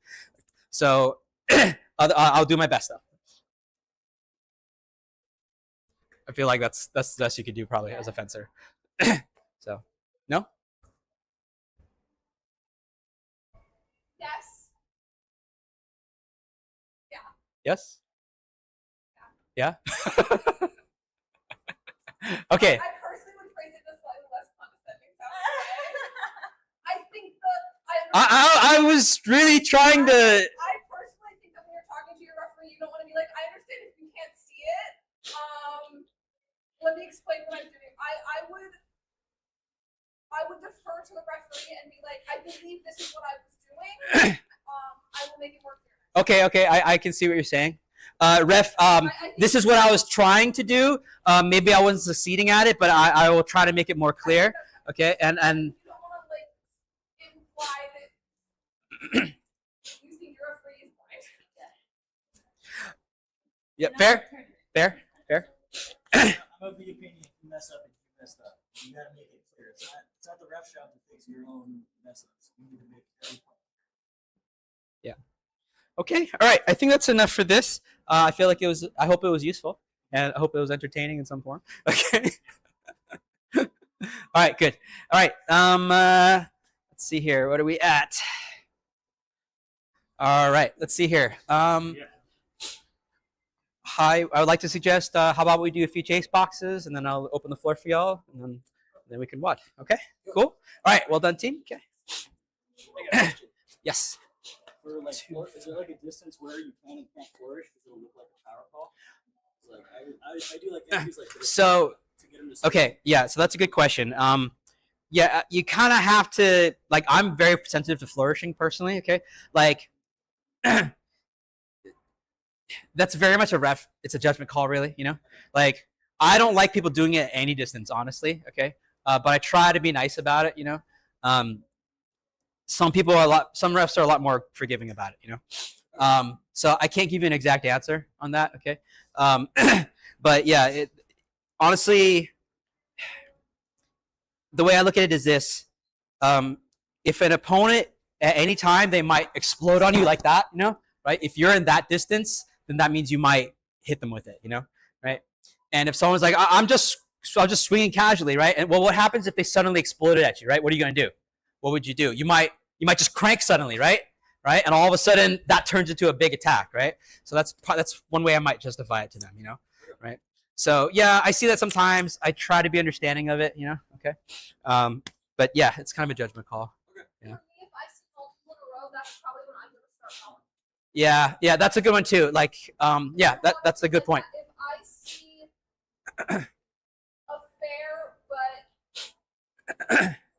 So I'll do my best, though. I feel like that's the best you could do probably as a fencer. So, no? Yes. Yes? Yeah? Okay. I personally would phrase it in a slightly less condescending sound. I think I was really trying to. I personally think that when you're talking to your referee, you don't want to be like, I understand if you can't see it. let me explain what I'm doing. I would defer to the referee and be like, I believe this is what I was doing. I will make it more clear. Okay, I can see what you're saying. Ref, this is what I was trying to do. Maybe I wasn't succeeding at it, but I will try to make it more clear. Okay, and You don't want to like imply that you think your referee is blind. yeah, fair. I'm of the opinion if you mess up and you messed up, you gotta make it clear. It's not the ref job to fix your own mess ups. You need to make every point. Okay, all right. I think that's enough for this. I feel like it was. I hope it was useful, and I hope it was entertaining in some form. Okay. All right, good. All right. Let's see here. What are we at? All right. Let's see here. Hi. I would like to suggest. How about we do a few chase boxes, and then I'll open the floor for y'all, and then we can watch. Okay. Cool. All right. Well done, team. Okay. Yes. For like, is there like a distance where you can and can't flourish because it'll look like a power call? Like I do like entries like this. So To get them to okay, yeah. So that's a good question. Yeah, you kind of have to like. I'm very sensitive to flourishing personally. Okay, like that's very much a ref. It's a judgment call, really. You know, like I don't like people doing it at any distance, honestly. Okay, but I try to be nice about it. You know, some people are some refs are a lot more forgiving about it. You know, so I can't give you an exact answer on that. Okay, but yeah, honestly, the way I look at it is this: if an opponent at any time they might explode on you like that, you know, right? If you're in that distance, then that means you might hit them with it, you know, right? And if someone's like, I'm just swinging casually, right? And well, what happens if they suddenly exploded at you, right? What are you gonna do? What would you do? You might just crank suddenly, right? Right? And all of a sudden that turns into a big attack, right? So that's one way I might justify it to them, you know, right? So yeah, I see that sometimes. I try to be understanding of it, you know. Okay, but yeah, it's kind of a judgment call. For me, if I see multiple in a row, that's probably when I'm gonna start calling. Yeah, that's a good one too. Like, yeah, that's a good point. If I see a fair but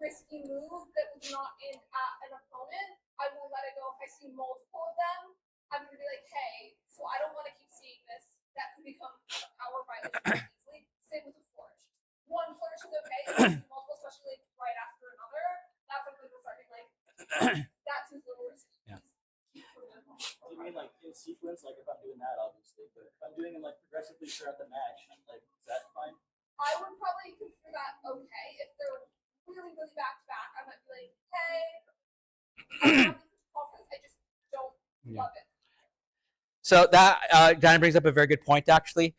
risky move that was not in an opponent, I will let it go. If I see multiple of them, I'm gonna be like, hey, so I don't want to keep seeing this. That could become a power violation easily. Same with the flourish. One flourish is okay. If I see multiple, especially like right after another, that's when people start being like, that seems a little risky. Yeah. Do you mean like in sequence, like if I'm doing that, obviously, but if I'm doing them like progressively throughout the match, like is that fine? I would probably consider that okay. If they're really, really back to back, I might be like, hey, I just don't love it. So that brings up a very good point, actually.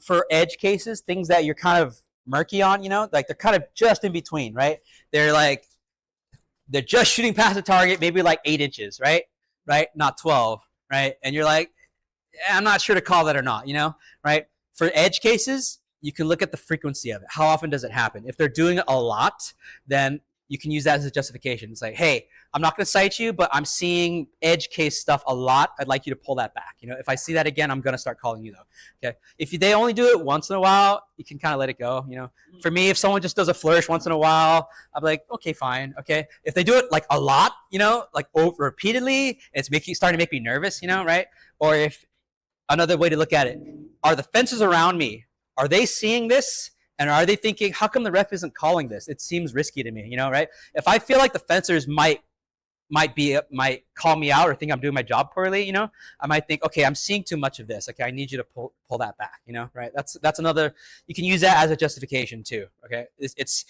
For edge cases, things that you're kind of murky on, you know, like they're kind of just in between, right? They're just shooting past the target, maybe like 8 inches, right? Right? Not 12, right? And you're like, I'm not sure to call that or not, you know, right? For edge cases, you can look at the frequency of it. How often does it happen? If they're doing it a lot, then you can use that as a justification. It's like, hey, I'm not going to cite you, but I'm seeing edge case stuff a lot. I'd like you to pull that back. You know, if I see that again, I'm going to start calling you though. Okay. If they only do it once in a while, you can kind of let it go. You know, for me, if someone just does a flourish once in a while, I'm like, okay, fine. Okay. If they do it like a lot, you know, like over repeatedly, it's starting to make me nervous, you know, right? Or if another way to look at it, are the fences around me, are they seeing this? And are they thinking, how come the ref isn't calling this? It seems risky to me, you know, right? If I feel like the fencers might call me out or think I'm doing my job poorly, you know, I might think, okay, I'm seeing too much of this. Okay, I need you to pull that back, you know, right? That's another. You can use that as a justification too. Okay, it's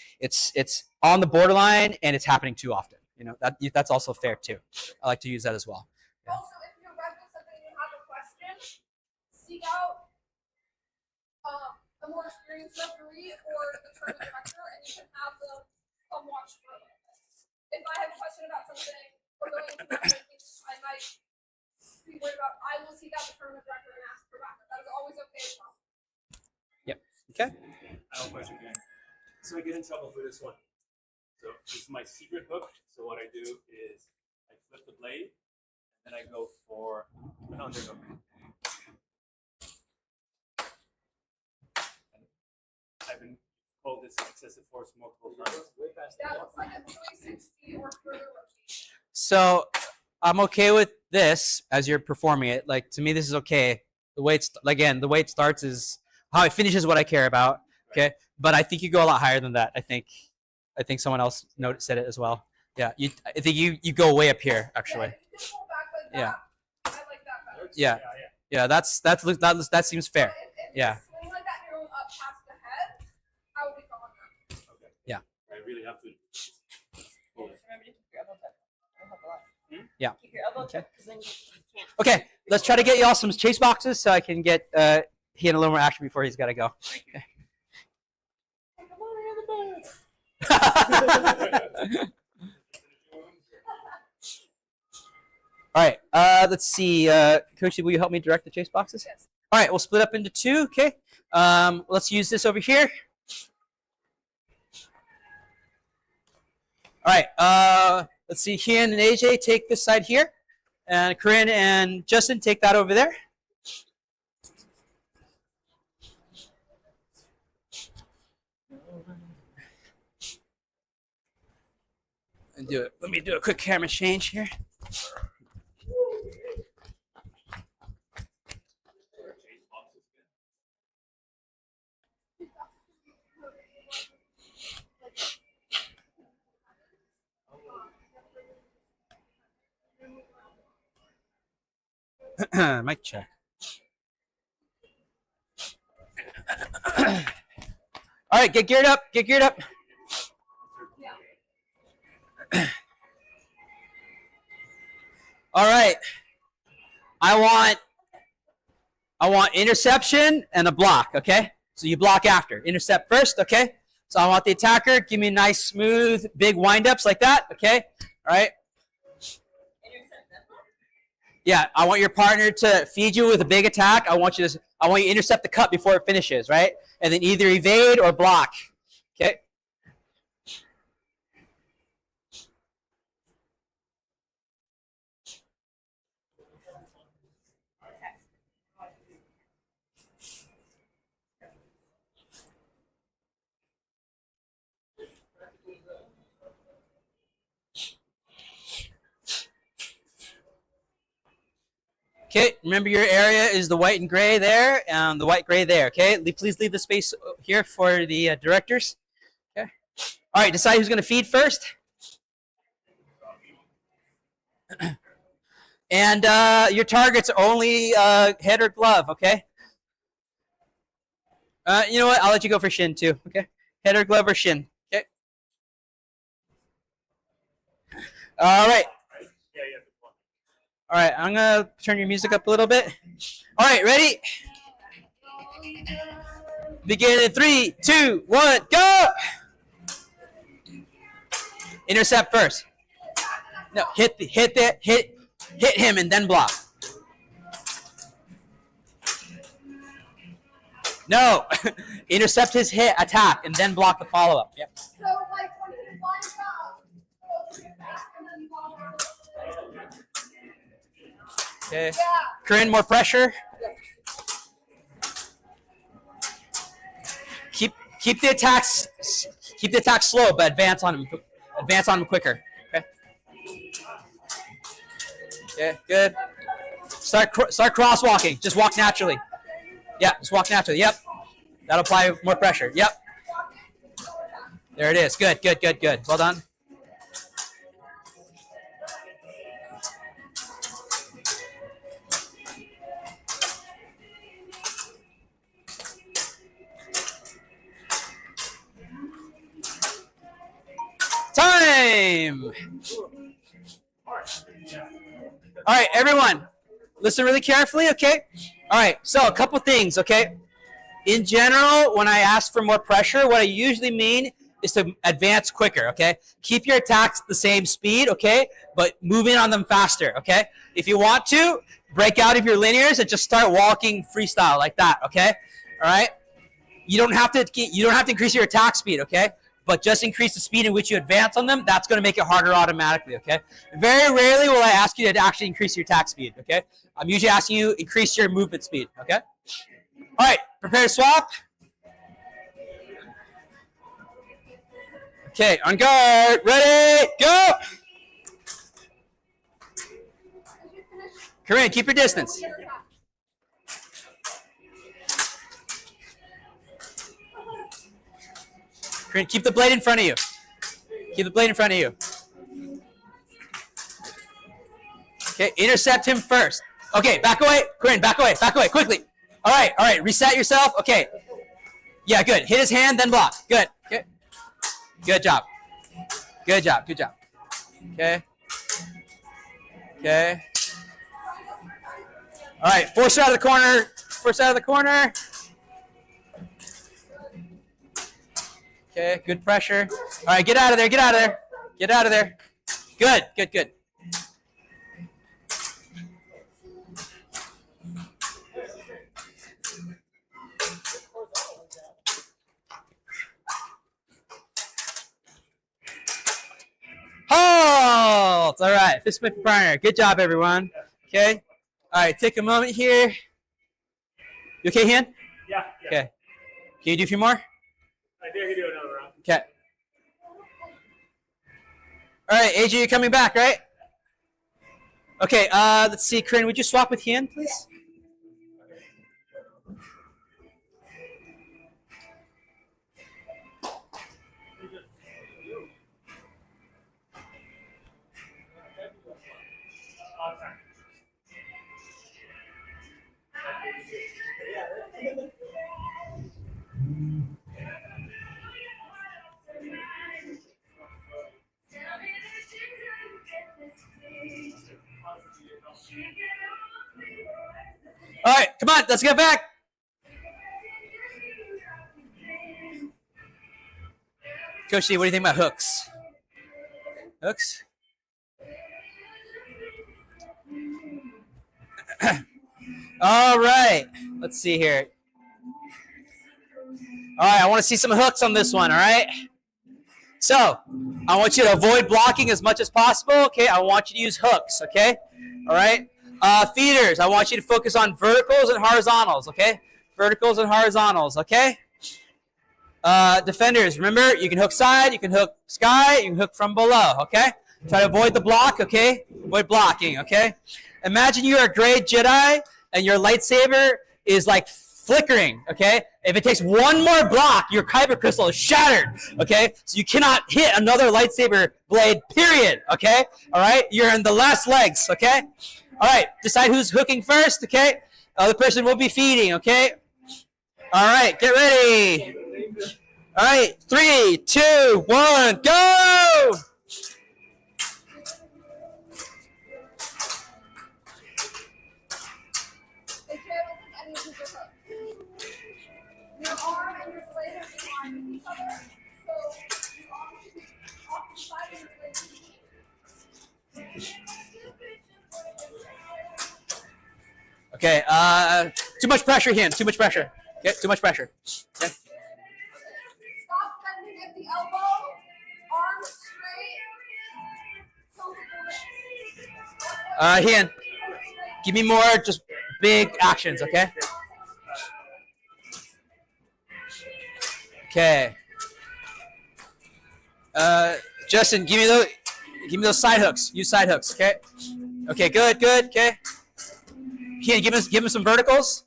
on the borderline and it's happening too often. You know, that's also fair too. I like to use that as well. Yeah. Also, if you're referencing something and you have a question, seek out a more experienced referee or the tournament director, and you can have them come watch through it. If I have a question about something or going into that rankings, I might be worried about. I will seek out the tournament director and ask for backup. That is always okay as well. Yep. Okay. I have a question again. So I get in trouble for this one. So this is my secret hook. So what I do is I flip the blade and I go for an underhook. I've been called this excessive force multiple times. That looks like a 360 or further rotation. So I'm okay with this as you're performing it. Like to me, this is okay. The way it's again, the way it starts is how it finishes what I care about. Okay, but I think you go a lot higher than that. I think someone else said it as well. Yeah, I think you go way up here actually. Yeah, if you just pull back like Yeah. that, I like that better. Yeah, yeah, that seems fair. If Yeah. you swing like that and you're going up past the head, I would be going there. Okay. Yeah. I really have to. Remember to keep your elbow tucked. That'll help a lot. Yeah. Keep your elbow tucked because then you can't. Okay, let's try to get y'all some chase boxes so I can get he in a little more action before he's got to go. Okay. All right, let's see. Coach, will you help me direct the chase boxes? Yes. All right, we'll split up into two, okay? Let's use this over here. All right, let's see. Hien and AJ take this side here. And Corinne and Justin take that over there. Let me do a quick camera change here. Mic check. All right, get geared up. Get geared up. All right. I want interception and a block, okay? So you block after. Intercept first, okay? So I want the attacker, give me a nice, smooth, big wind-ups like that, okay? All right? Yeah, I want your partner to feed you with a big attack. I want you to intercept the cut before it finishes, right? And then either evade or block, okay? Okay, remember your area is the white and gray there, and the white gray there, okay? Please leave the space here for the directors. Okay. All right, decide who's going to feed first. And your targets are only head or glove, okay? You know what? I'll let you go for shin too, okay? Head or glove or shin, okay? All right. All right, I'm going to turn your music up a little bit. All right, ready? Begin in 3, 2, 1, go! Intercept first. No, hit him and then block. No, intercept his hit, attack, and then block the follow-up. Yep. So, like, when he flies out, go back and then block out. Okay. Yeah. Corinne, more pressure. Keep the attacks slow, but advance on him quicker. Okay. Okay, good. Start crosswalking. Just walk naturally. Yeah, just walk naturally. Yep. That'll apply more pressure. Yep. There it is. Good. Well done. Time! All right, everyone, listen really carefully, okay? All right, so a couple things, okay? In general, when I ask for more pressure, what I usually mean is to advance quicker, okay? Keep your attacks the same speed, okay? But move in on them faster, okay? If you want to, break out of your linears and just start walking freestyle like that, okay? All right? You don't have to increase your attack speed, okay? But just increase the speed in which you advance on them. That's going to make it harder automatically, okay? Very rarely will I ask you to actually increase your attack speed, okay? I'm usually asking you increase your movement speed, okay? All right, prepare to swap. Okay, on guard, ready, go! Corinne, keep your distance. Corinne, keep the blade in front of you. Keep the blade in front of you. Okay, intercept him first. Okay, back away. Corinne, back away, quickly. All right, reset yourself. Okay. Yeah, good. Hit his hand, then block. Good. Okay. Good job. Good job. Okay. Okay. All right, force her out of the corner. Okay, good pressure. All right, get out of there. Good. Halt! All right, fist bump partner. Good job, everyone. Okay. All right, take a moment here. You okay, Han? Yeah. Okay. Can you do a few more? I think I can do another round. Okay. All right, AJ, you're coming back, right? Okay, let's see. Corinne, would you swap with Han, please? All right, come on, let's get back. Coach D, what do you think about hooks? Hooks? All right, let's see here. All right, I want to see some hooks on this one, all right? So, I want you to avoid blocking as much as possible, okay? I want you to use hooks, okay? All right? Feeders, I want you to focus on verticals and horizontals, okay? Verticals and horizontals, okay? Defenders, remember, you can hook side, you can hook sky, you can hook from below, okay? Try to avoid the block, okay? Avoid blocking, okay? Imagine you're a great Jedi and your lightsaber is like flickering, okay? If it takes one more block, your kyber crystal is shattered, okay? So you cannot hit another lightsaber blade, period, okay? All right? You're in the last legs, okay? All right, decide who's hooking first, okay? The person will be feeding, okay? All right, get ready. All right, 3, 2, 1, go! Your arm and your blade are behind each other, so your arm should be off the side of your blade. Okay, too much pressure here, too much pressure. Okay, too much pressure. Okay. Stop bending at the elbow, arms straight. Ian, give me more just big actions, okay? Okay. Justin, give me those side hooks. Use side hooks, okay? Okay, good, okay. Ian, give him some verticals.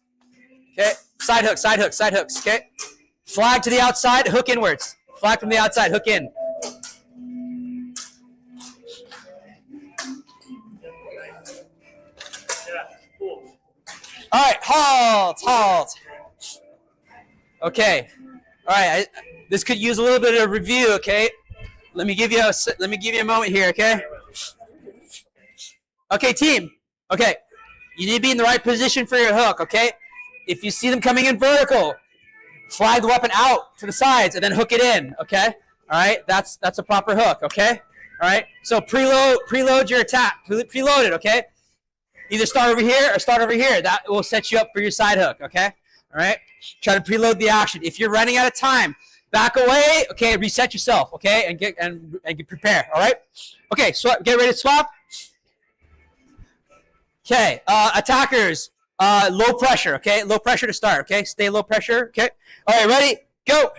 Okay, side hooks, okay? Flag to the outside, hook inwards. Flag from the outside, hook in. All right, halt. Okay, all right. This could use a little bit of review. Okay, let me give you a moment here. Okay. Okay, team. Okay, you need to be in the right position for your hook. Okay, if you see them coming in vertical, flag the weapon out to the sides and then hook it in. Okay. All right, that's a proper hook. Okay. All right. So preload your attack. Preload it. Okay. Either start over here or start over here. That will set you up for your side hook, okay? All right? Try to preload the action. If you're running out of time, back away, okay? Reset yourself, okay? And get prepared, all right? Okay, so get ready to swap. Okay, attackers, low pressure, okay? Low pressure to start, okay? Stay low pressure, okay? All right, ready? Go.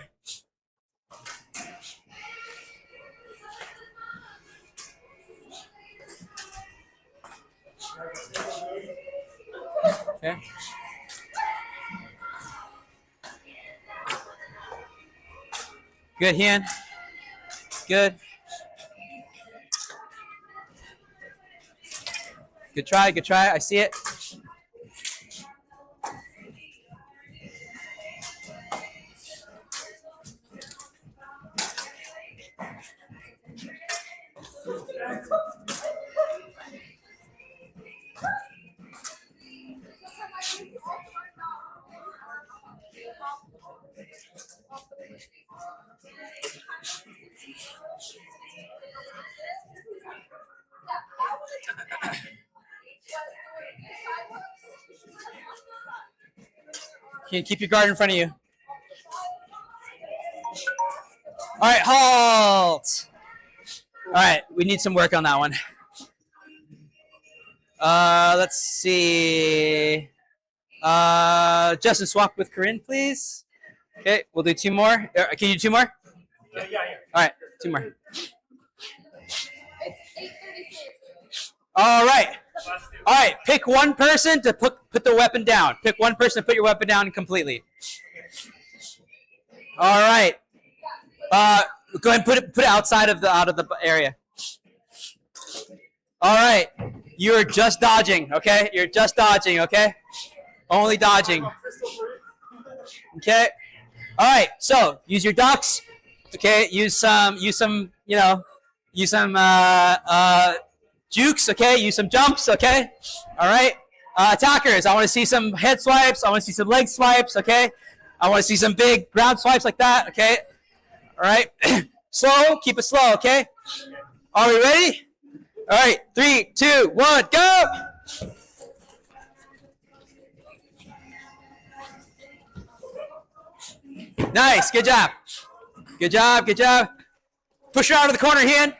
Okay. Good, Hien. Good. Good try, good try. I see it. Can you keep your guard in front of you? All right, halt. All right, we need some work on that one. Let's see. Justin, swap with Corinne, please. Okay, we'll do 2 more. Can you do 2 more? Yeah. All right, 2 more. It's 8:33. All right. All right, pick one person to put the weapon down. Pick one person to put your weapon down completely. All right. Go ahead and put it outside of out of the area. All right. You're just dodging, okay? You're just dodging, okay? Only dodging. Okay? All right. So, use your ducks. Okay? Use some jukes, okay? Use some jumps, okay? All right? Attackers, I want to see some head swipes. I want to see some leg swipes, okay? I want to see some big ground swipes like that, okay? All right? Slow, keep it slow, okay? Are we ready? All right, 3, 2, 1, go! Nice, good job. Good job, good job. Push her out of the corner, Hien.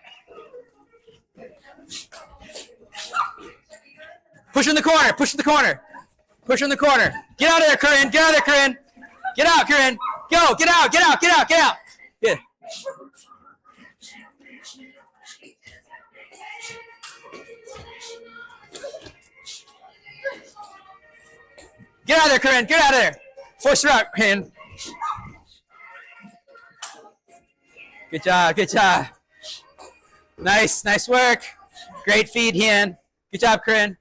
Push in the corner, push in the corner. Push in the corner. Get out of there, Corinne. Get out of there, Corinne. Get out, Corinne. Go, get out, get out, get out, get out. Good. Get out of there, Corinne. Get out of there. Force her out, Hien. Good job, good job. Nice, nice work. Great feed, Hien. Good job, Corinne.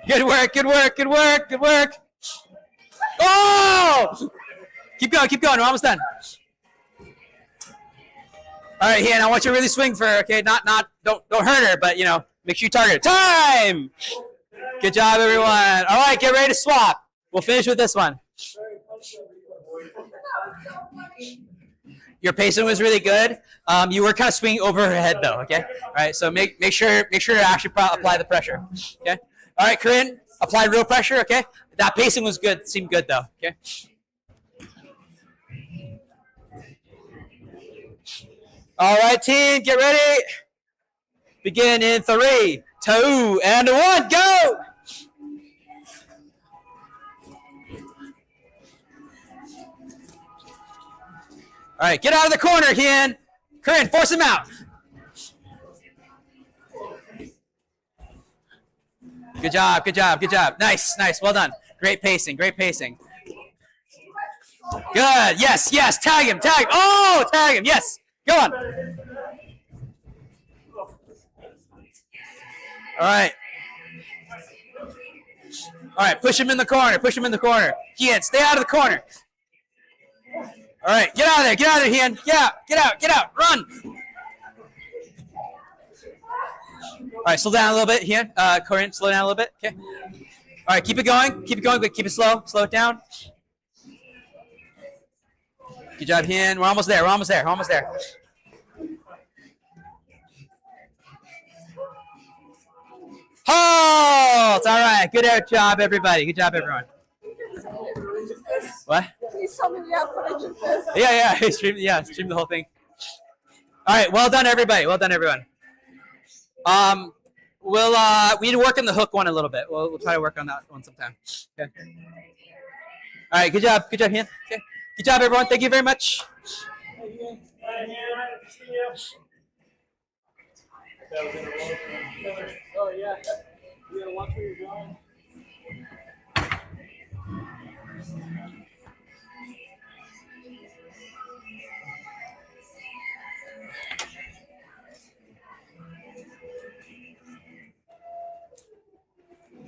Good work, good work, good work, good work. Oh! Keep going, we're almost done. All right, Hien, I want you to really swing for her, okay? Don't hurt her, but, make sure you target her. Time! Good job, everyone. All right, get ready to swap. We'll finish with this one. Your pacing was really good. You were kind of swinging over her head, though, okay? All right, so make sure to actually apply the pressure, okay? All right, Corinne, apply real pressure, okay? That pacing was good, seemed good, though, okay? All right, team, get ready. Begin in 3, 2, and 1, go! All right, get out of the corner, Hien. Corinne, force him out. Good job, good job, good job. Nice, nice, well done. Great pacing, great pacing. Good, yes, yes, tag him, tag. Oh, tag him, yes. Go on. All right. All right, push him in the corner, push him in the corner. Hien, stay out of the corner. All right, get out of there, Hien. Get out, run. All right, slow down a little bit, Hien. Corinne, slow down a little bit, okay? All right, keep it going, but keep it slow. Slow it down. Good job, Hien. We're almost there, Halt! All right, good job, everybody. Good job, everyone. What? Please tell me we have footage of this. Yeah, stream the whole thing. All right, well done, everybody. Well done, everyone. We need to work on the hook one a little bit. We'll try to work on that one sometime. Okay. All right, good job, Hien. Okay, good job, everyone. Thank you very much. That was in a row. Oh yeah. You gotta watch where you're going.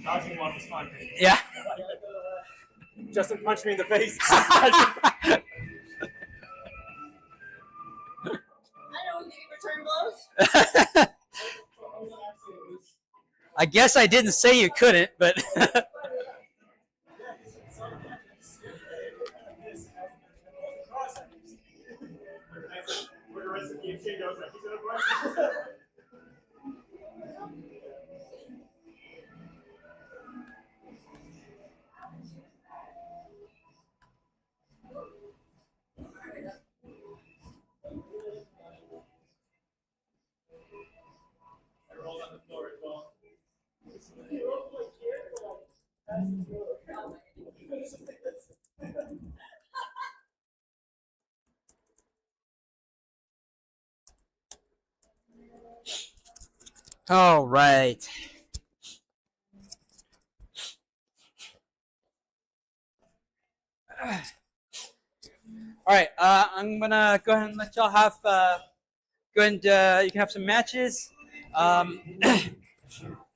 Dodging one was fun. Yeah. Justin punched me in the face. I don't think you return blows. I guess I didn't say you couldn't, but all right. All right, I'm gonna go ahead and let y'all have go ahead and you can have some matches.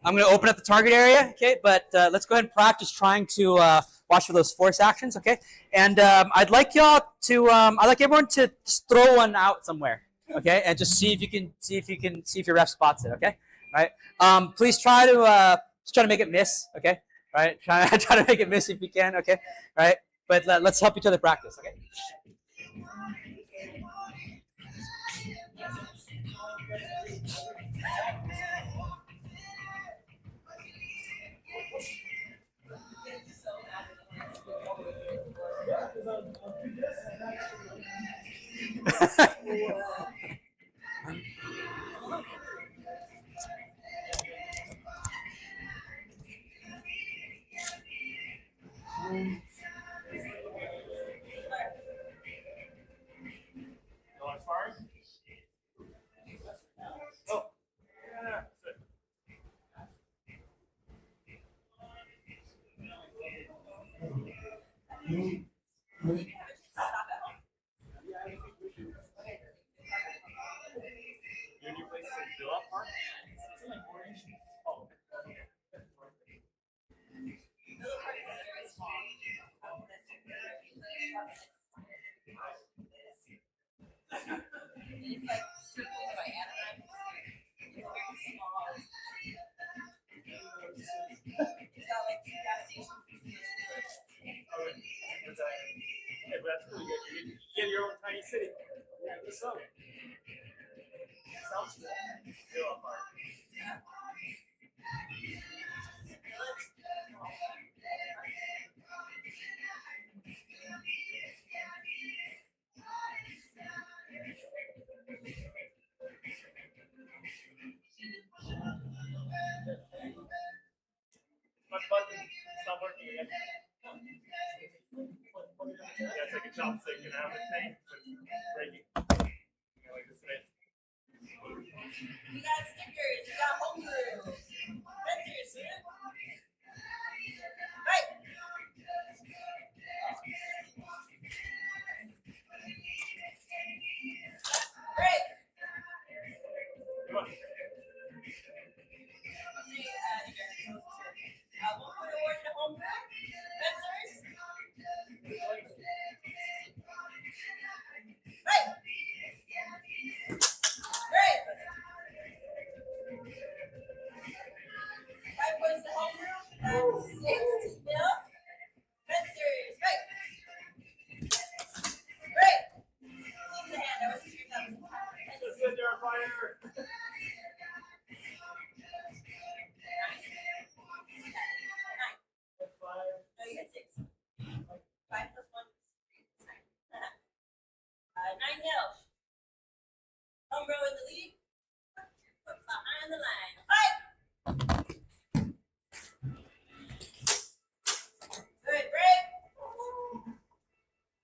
I'm gonna open up the target area, okay? But let's go ahead and practice trying to watch for those force actions, okay? And I'd like y'all to I'd like everyone to just throw one out somewhere, okay? And just see if see if your ref spots it, okay? All right. Please try to make it miss, okay? All right. Try to make it miss if you can, okay? All right. But let's help each other practice, okay? It's like circles by anaheim. It's very small. It's got like 2 gas stations. Yeah, but that's really good. You get your own tiny city. Yeah, what's up? Sounds good. Fill up part. My button is not working again. Yeah, it's like a chopstick and I have a tank that's breaking. Like this thing. We got stickers. We got homebrew. Fencers, yeah? Right. Great. Come on. One point awarded to homebrew. Fencers. Right. Great. 5 points to homebrew. That's 6 nil. Fencers. Right. Great. Leave the hand. I wasn't sure if that was a Let's get there, fire. No, you had 6. 5 plus 1 is 9. 9 nil. Homebrew in the lead. Put behind the line. Fight! Good break.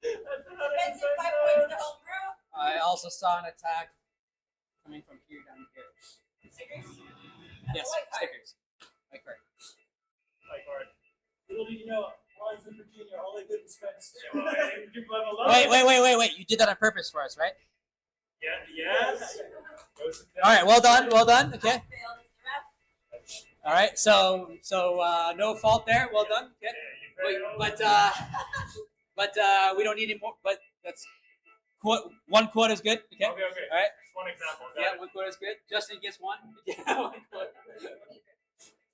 Defensive 5 points to homebrew. I also saw an attack coming from here down here. Stickers. Yes, White card. stickers. White card. Like, or, Little did you know, while I was in Virginia, all they did was fence. Wait. You did that on purpose for us, right? yeah, yes. All right. Well done. Okay. Failed as the ref. All right. So no fault there. Well done. Okay. Wait, but we don't need any more. But that's one quote is good. Okay. Okay. All right. Just one example. Yeah, one quote is good. Justin gets one. Yeah, one quote.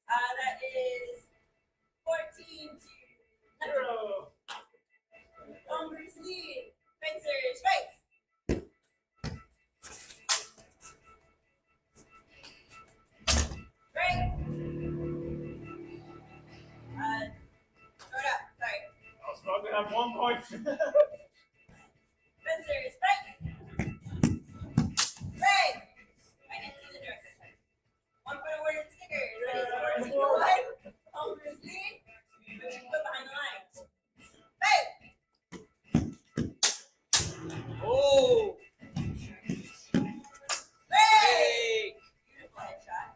That is 14 to 0. Hombres lead. Fencers fight. Break. Throw it up. Sorry. I was probably gonna have 1 point. Fencers fight. Break. I didn't see the director. 1 point awarded to stickers. That is 14 to 1. Hombres lead. Put your foot behind the line. Fight. Oh. Break. Beautiful headshot.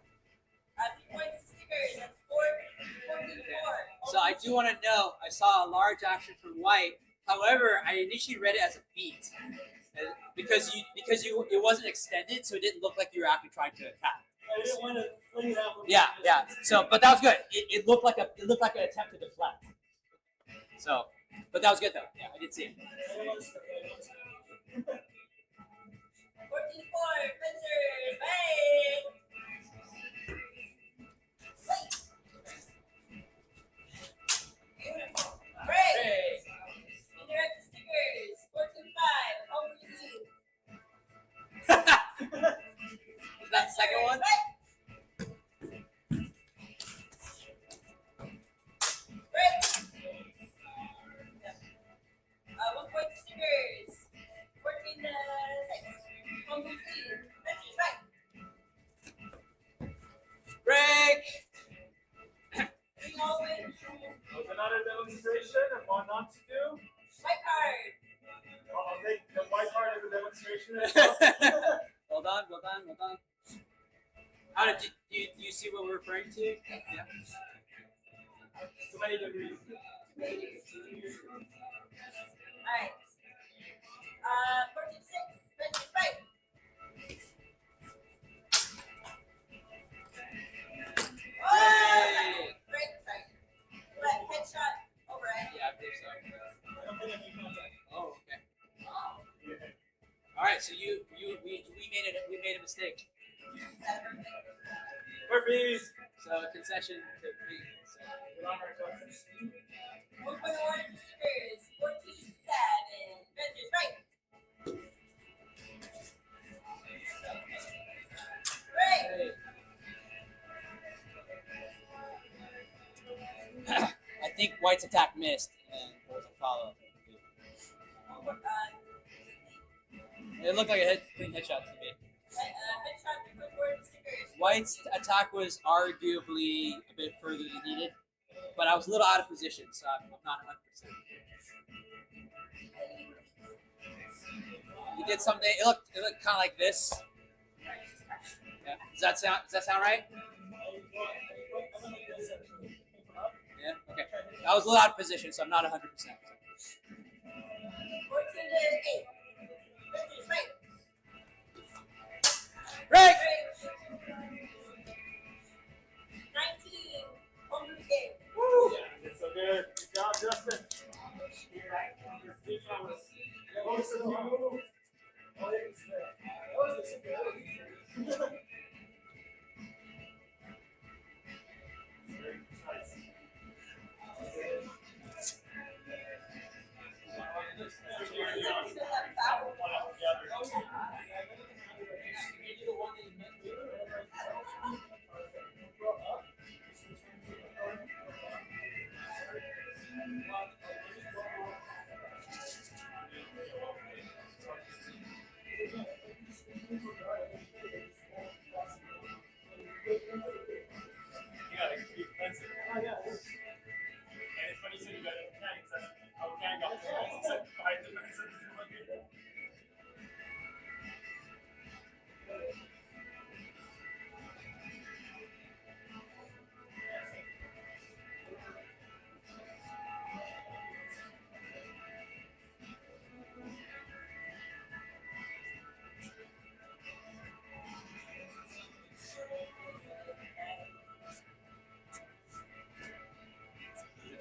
3 points to stickers. That's 14 to 4. So I do want to know. I saw a large action from White. However, I initially read it as a beat because it wasn't extended, so it didn't look like you were actually trying to attack. I didn't want to fling it out. Yeah. So, but that was good. It looked like an attempt to deflect. So, but that was good though. Yeah, I did see it. 14 to 4. Fencers fight. Beautiful. Break. Indirect stickers. 14 to 5. Hombres lead. Is that the second one? Break. 1 point to stickers. 14 to 6. Hombres lead. Fencers fight. Break. 3 all win. Was another demonstration of what not to do. White card. I'll take the white card as a demonstration as well. Well done. How did you see what we're referring to? Yeah. So many degrees. Alright. 14 to 6. Fencers fight. Oh, break. Sorry. But headshot overhead. Yeah, I believe so. I don't think I made contact. Oh, okay. All right, so we made a mistake. Burpees. So concession to me. So. One point awarded to stickers. 14 to 7. Fencers fight. Break. I think White's attack missed, and there was a follow. It looked like a clean headshot to me. Headshot 3 point awarded to stickers. White's attack was arguably a bit further than needed, but I was a little out of position, so I'm not 100%. He did something. It looked kind of like this. Yeah. Does that sound right? Yeah. Okay. I was a little out of position, so I'm not 100%. 14 to 8. Fencers fight. Break. 19. Hombres game. Yeah, it's so good. Good job, Justin.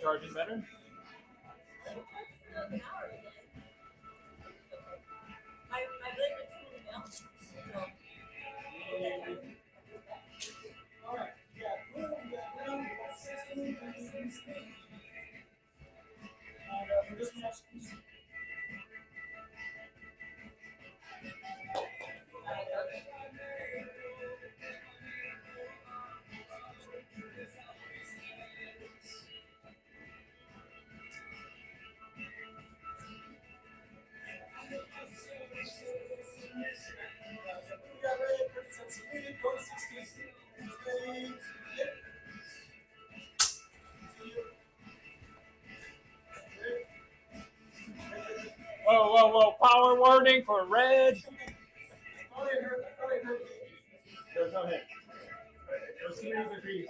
charging better. My blade looks really down. So. Alright, yeah, blue, we got green, we got 16, 15, 16. And for this match, we got red, 37 submitted, go to 16. Ready, yep. Whoa, whoa, whoa! Power warning for red. I thought I heard it. There's no hit. It was 3 degrees.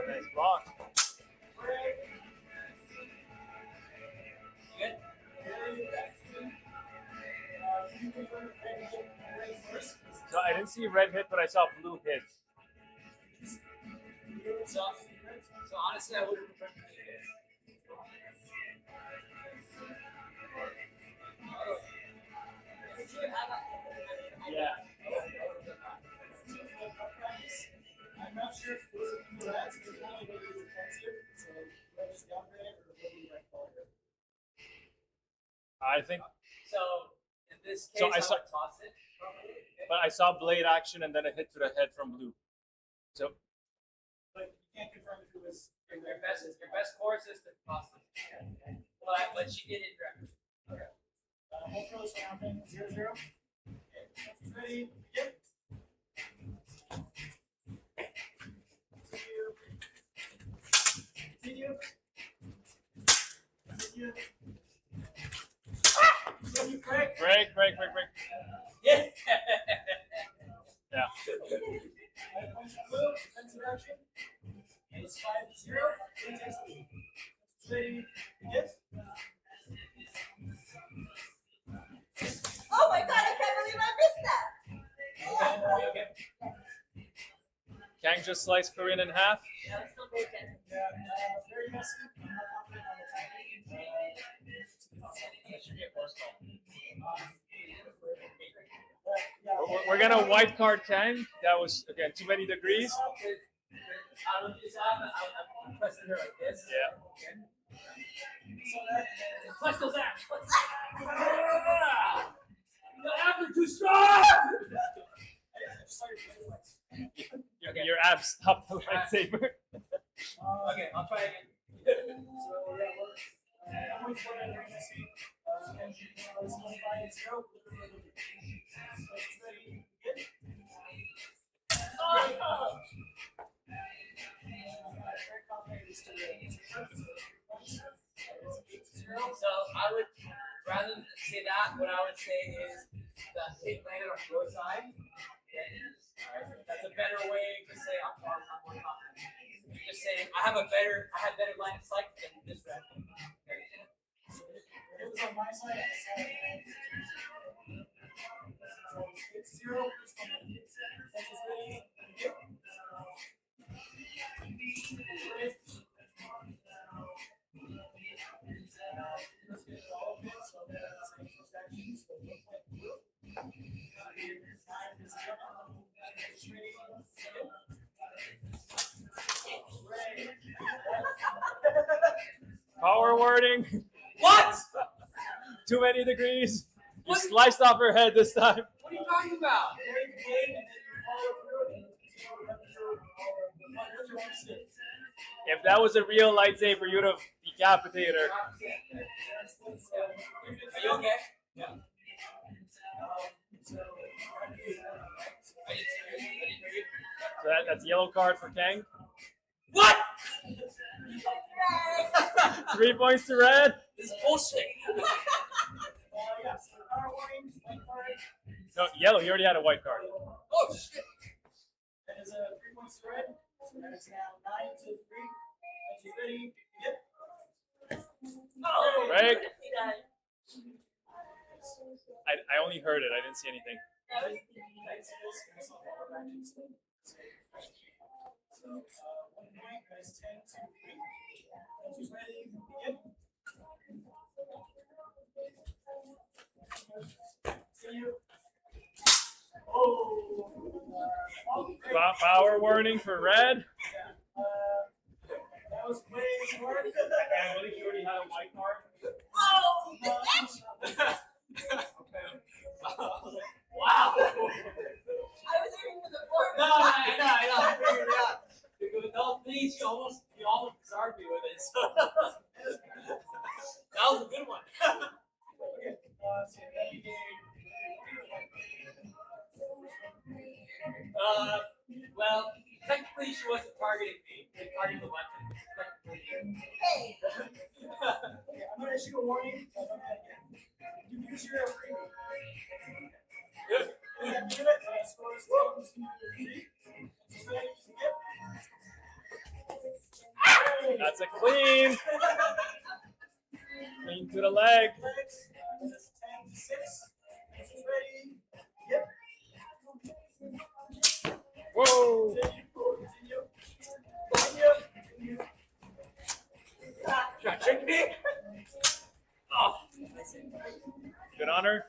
Nice block. So I didn't see red hit, but I saw blue hit. So honestly, I would have preferred to do this. Yeah. I'm not sure if those are people that's because one of them is offensive, so I just got red or maybe red color. I think, So in this case, So I I saw- would toss it. Probably. but I saw blade action and then a hit to the head from blue. So But you can't confirm if it was Your best course is to toss it. But she did it correctly. whole throw is round thing, 0-0. Okay, that's ready, yep. Continue. Continue, break. break. Yeah. Yeah. 5 points on blue, defensive action. It's 5-0. Green takes the lead. Ready, yep. Oh my god, I can't believe I missed that! Kang just sliced Corinne in half. Yeah, I'm still broken. Yeah, very messy. I'm not confident on the timing. We're gonna white card Kang. That was again too many degrees. I would just I'm pressing her like this. Yeah. Flex those abs. The abs are too strong. Your abs stopped the lightsaber. Okay, I'll try again. So I would, rather than say that, what I would say is the hit landed on your side. That's a better way to say I'm more confident. Just saying I had better line of sight than this red. It was on my side. It's 0. It's coming. That's ready. Yep. Power wording. What? Too many degrees. You sliced off her head this time. What are you talking about? If that was a real lightsaber, you'd have decapitated her. Are you okay? Yeah. So that's yellow card for Kang. What? 3 points to red. This is bullshit. No, yellow. You already had a white card. Oh shit. That is 3 points to red. So that is now 9-3. That's ready. Yep. Oh, Break. he died. I only heard it. I didn't see anything. That was Power warning for red. That was way too hard. I believe you already had a white card. oh, this bitch! Wow. I was aiming for the floor. No, I know. I figured it out. With those things, you almost disarmed me with it. So that was a good one. Well, technically she wasn't targeting me. She targeted the weapon. Hey, I'm gonna issue a warning. You use your free. Good. Scores 10-3. That's a clean. Clean to the leg. 10-6. Ready? Yep. Whoa. Try to trick me? Oh. Good honor.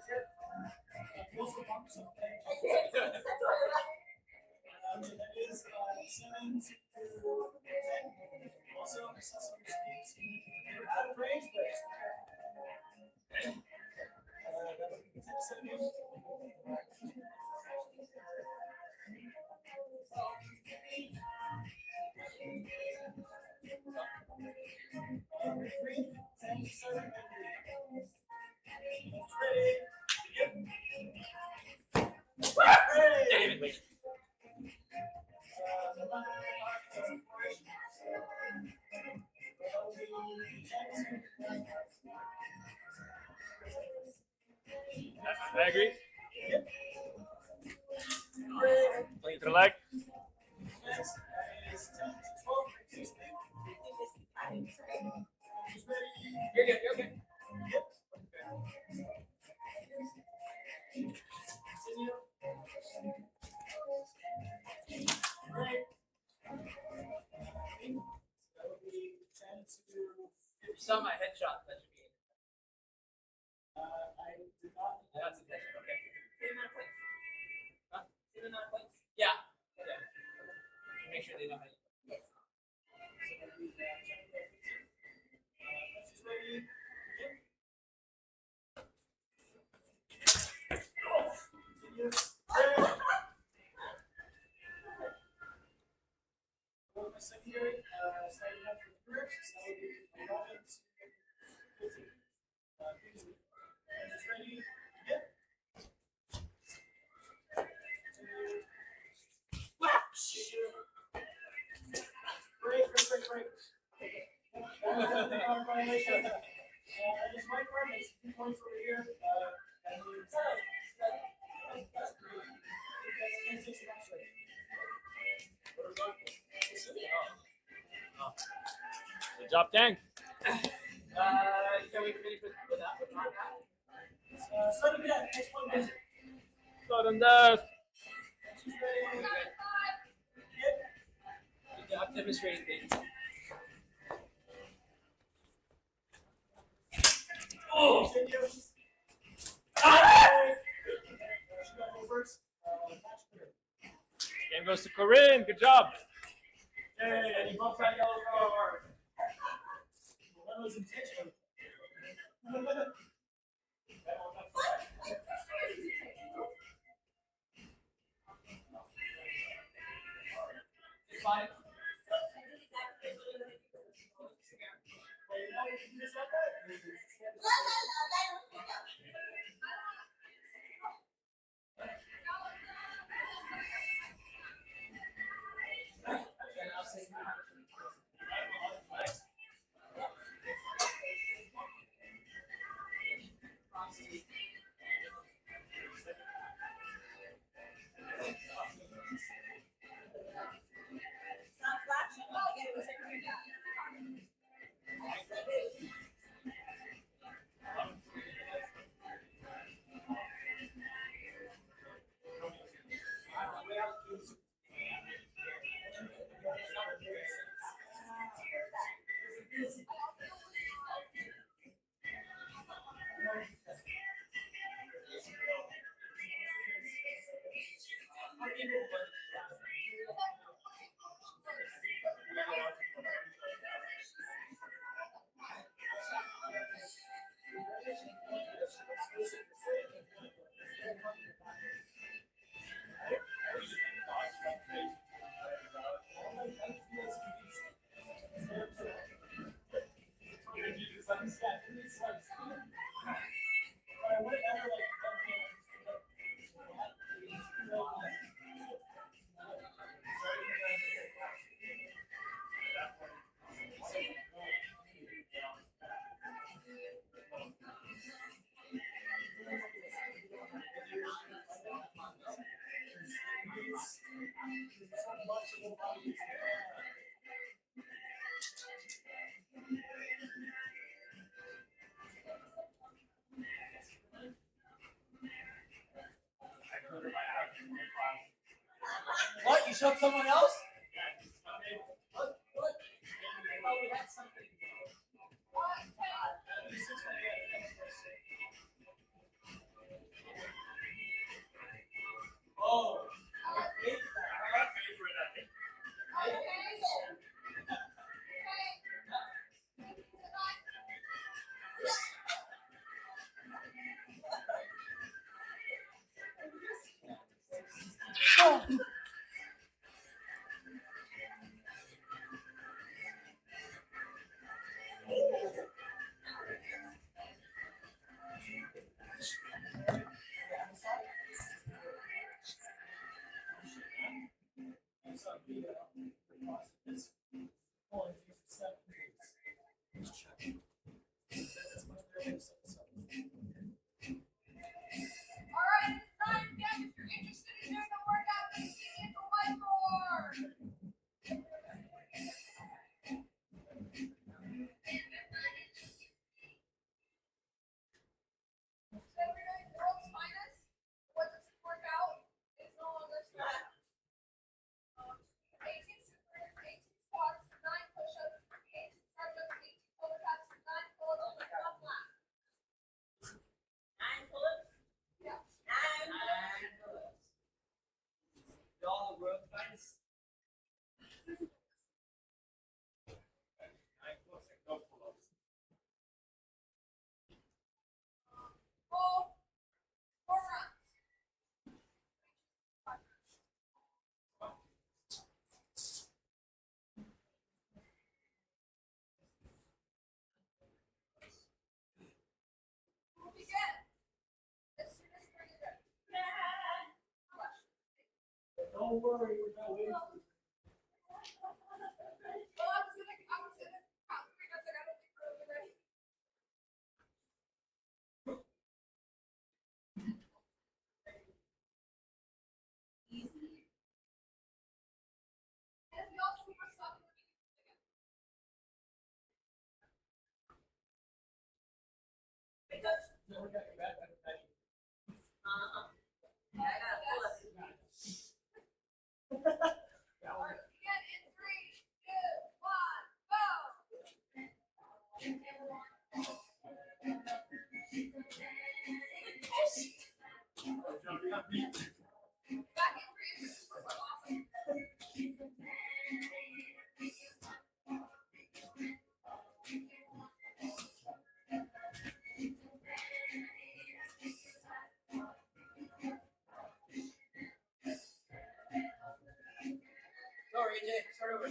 Out of range, Damn it. I agree. Clean to the leg. You're good. You're good. You saw my headshot. That should be it. I did not. That's a headshot. Okay. same amount of points. Huh? Same amount of points. Yeah. Make sure they know how you. Yes. Secondary, starting up for the group, so that would be 11 to 15. Just ready? Yep. Break. Violation. This white card makes 2 points over here. That means that's great. That's 10-6 next week. Good job, Tank. Can we finish with that? With that? Sudden death, next one visit. Sudden death. Good job demonstrating things. Oh! Continue. Game goes to Corinne. Good job. Hey, and you both got yellow card. Well, that was intentional. It's fine. What? You showed someone else? What? Oh, we had something. Oh. Alright, it's time again. If you're interested in doing a workout, please see me at the whiteboard. So we're doing world's finest. What does it work out? It's no longer squat. 18 supers, 18 squats, 9 push-ups, 18 startups, 18 pull-ups, 9 pull-ups, and 1 lap. 9 pull-ups? Yeah. 9 pull-ups. Y'all the world finest. Four rounds. We'll begin as soon as we're ready. Don't worry, we're not waiting. Well, I was gonna count 3 minutes. I gotta think we're ready. Easy. And we also were stuck in the beginning. Because, No, we got your back. yeah, I got a pull-up. Alright, begin in 3, 2, 1, go! Back in 3, this is awesome. Go, AJ, start over.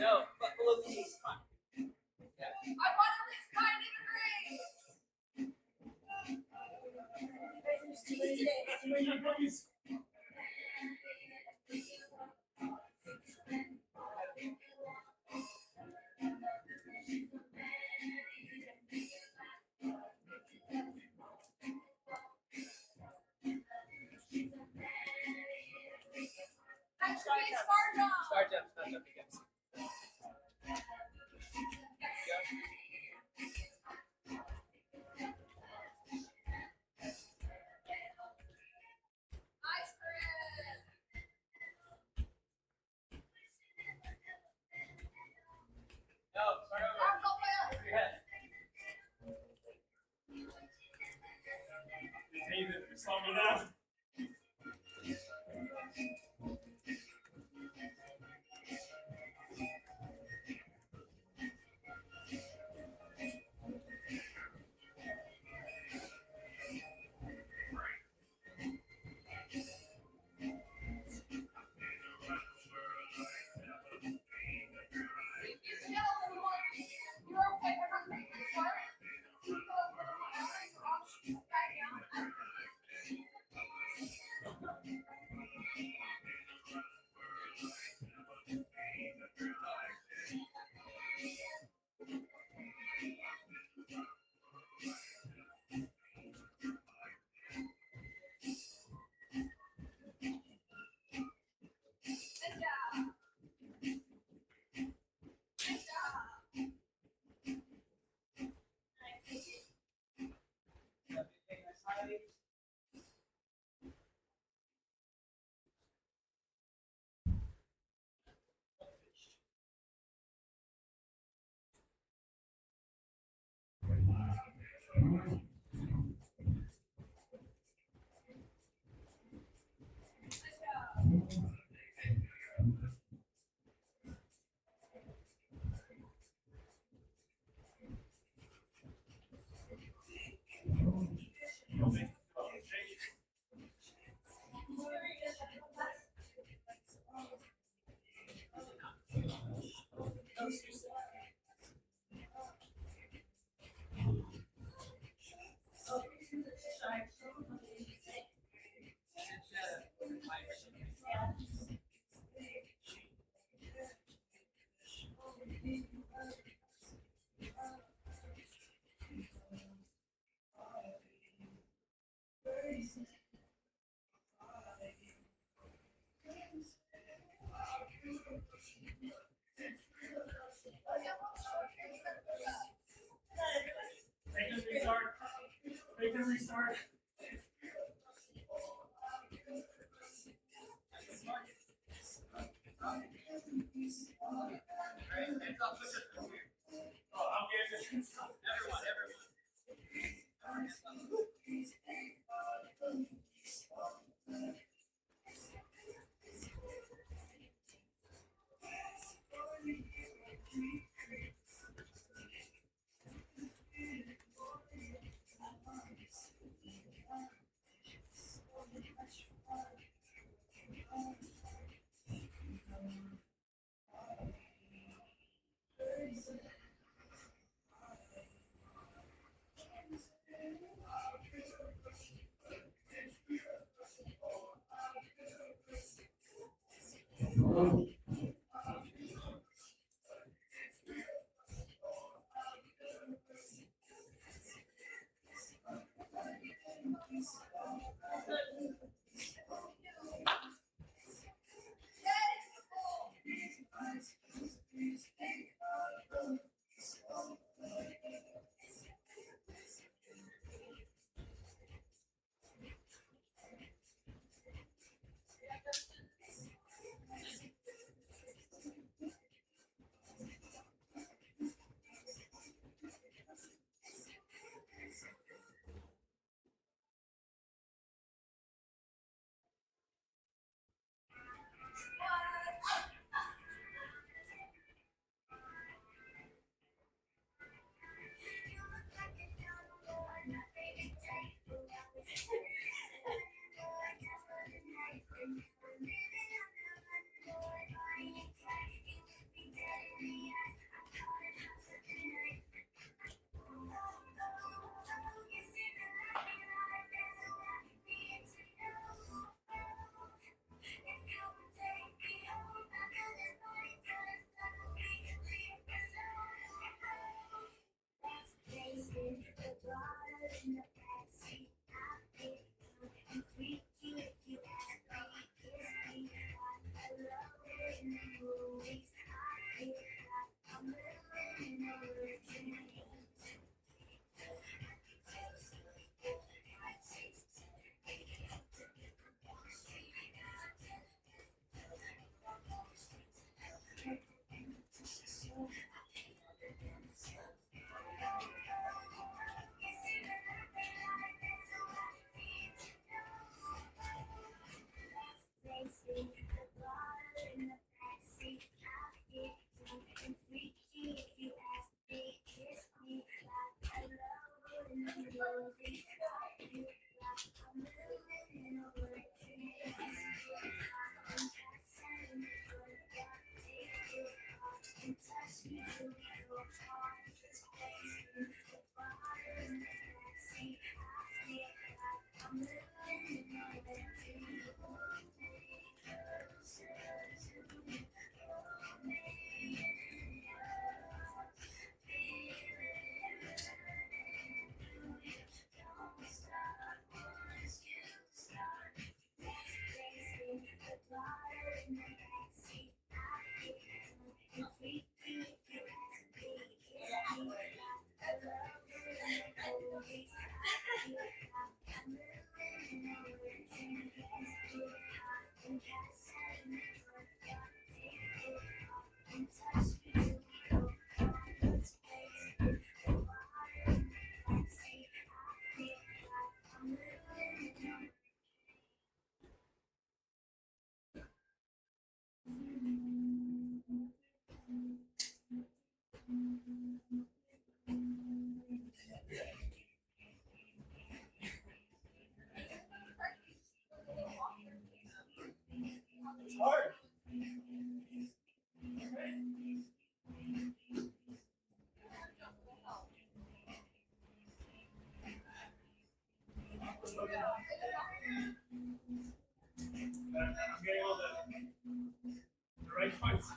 No, but below the knees. Come on. I want at least 90 degrees. Next would be star jump. Start jump again. Nice, Chris. No, start over. Arms all the way up. Over your head. David, slow me down. can restart. Oh, I'm getting Hard. I'm getting all the right points.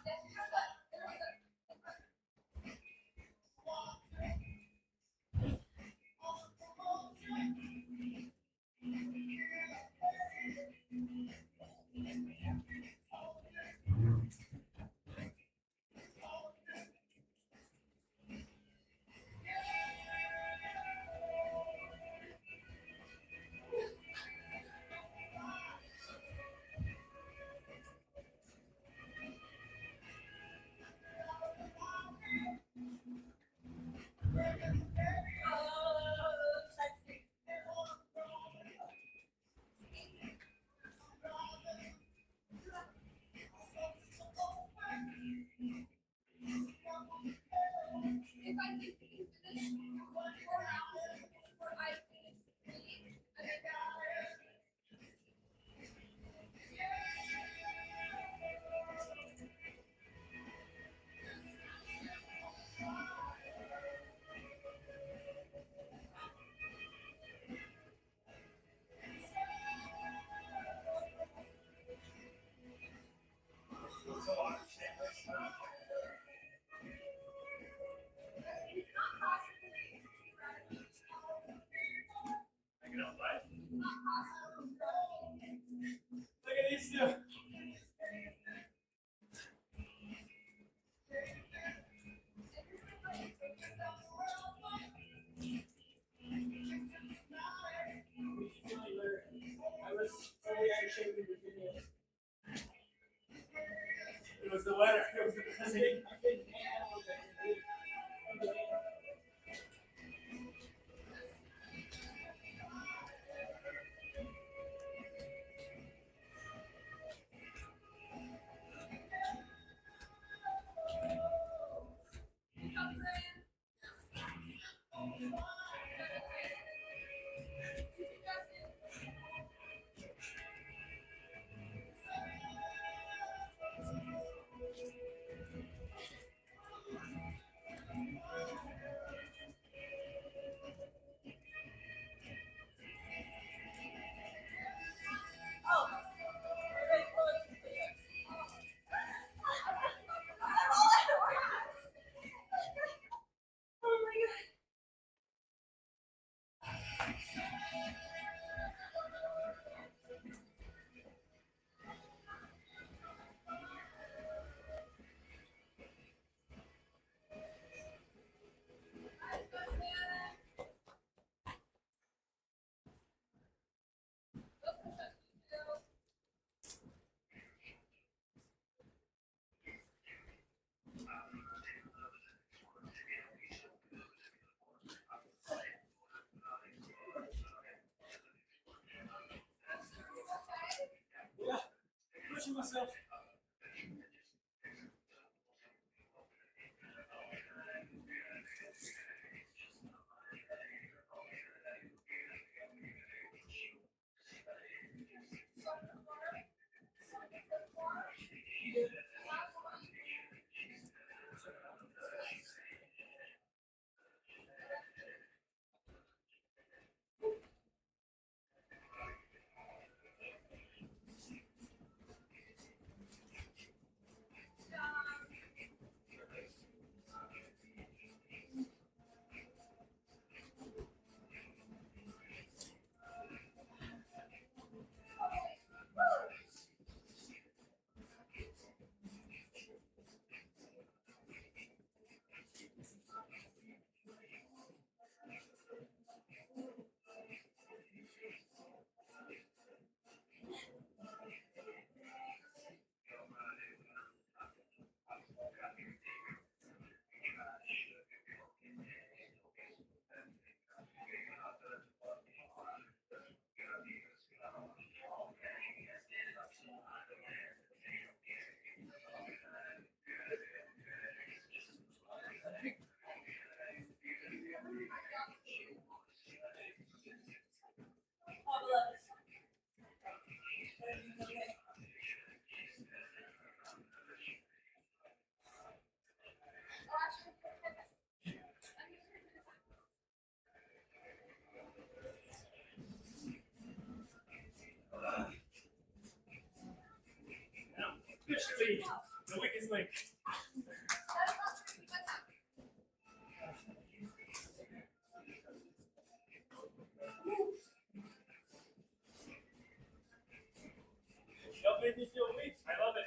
If I think that you finish 4 rounds before I finish 3, I think Look at these two. It was the weather. It was the city. Pushing myself. Officially, the weakest link. Y'all made me feel weak. I love it.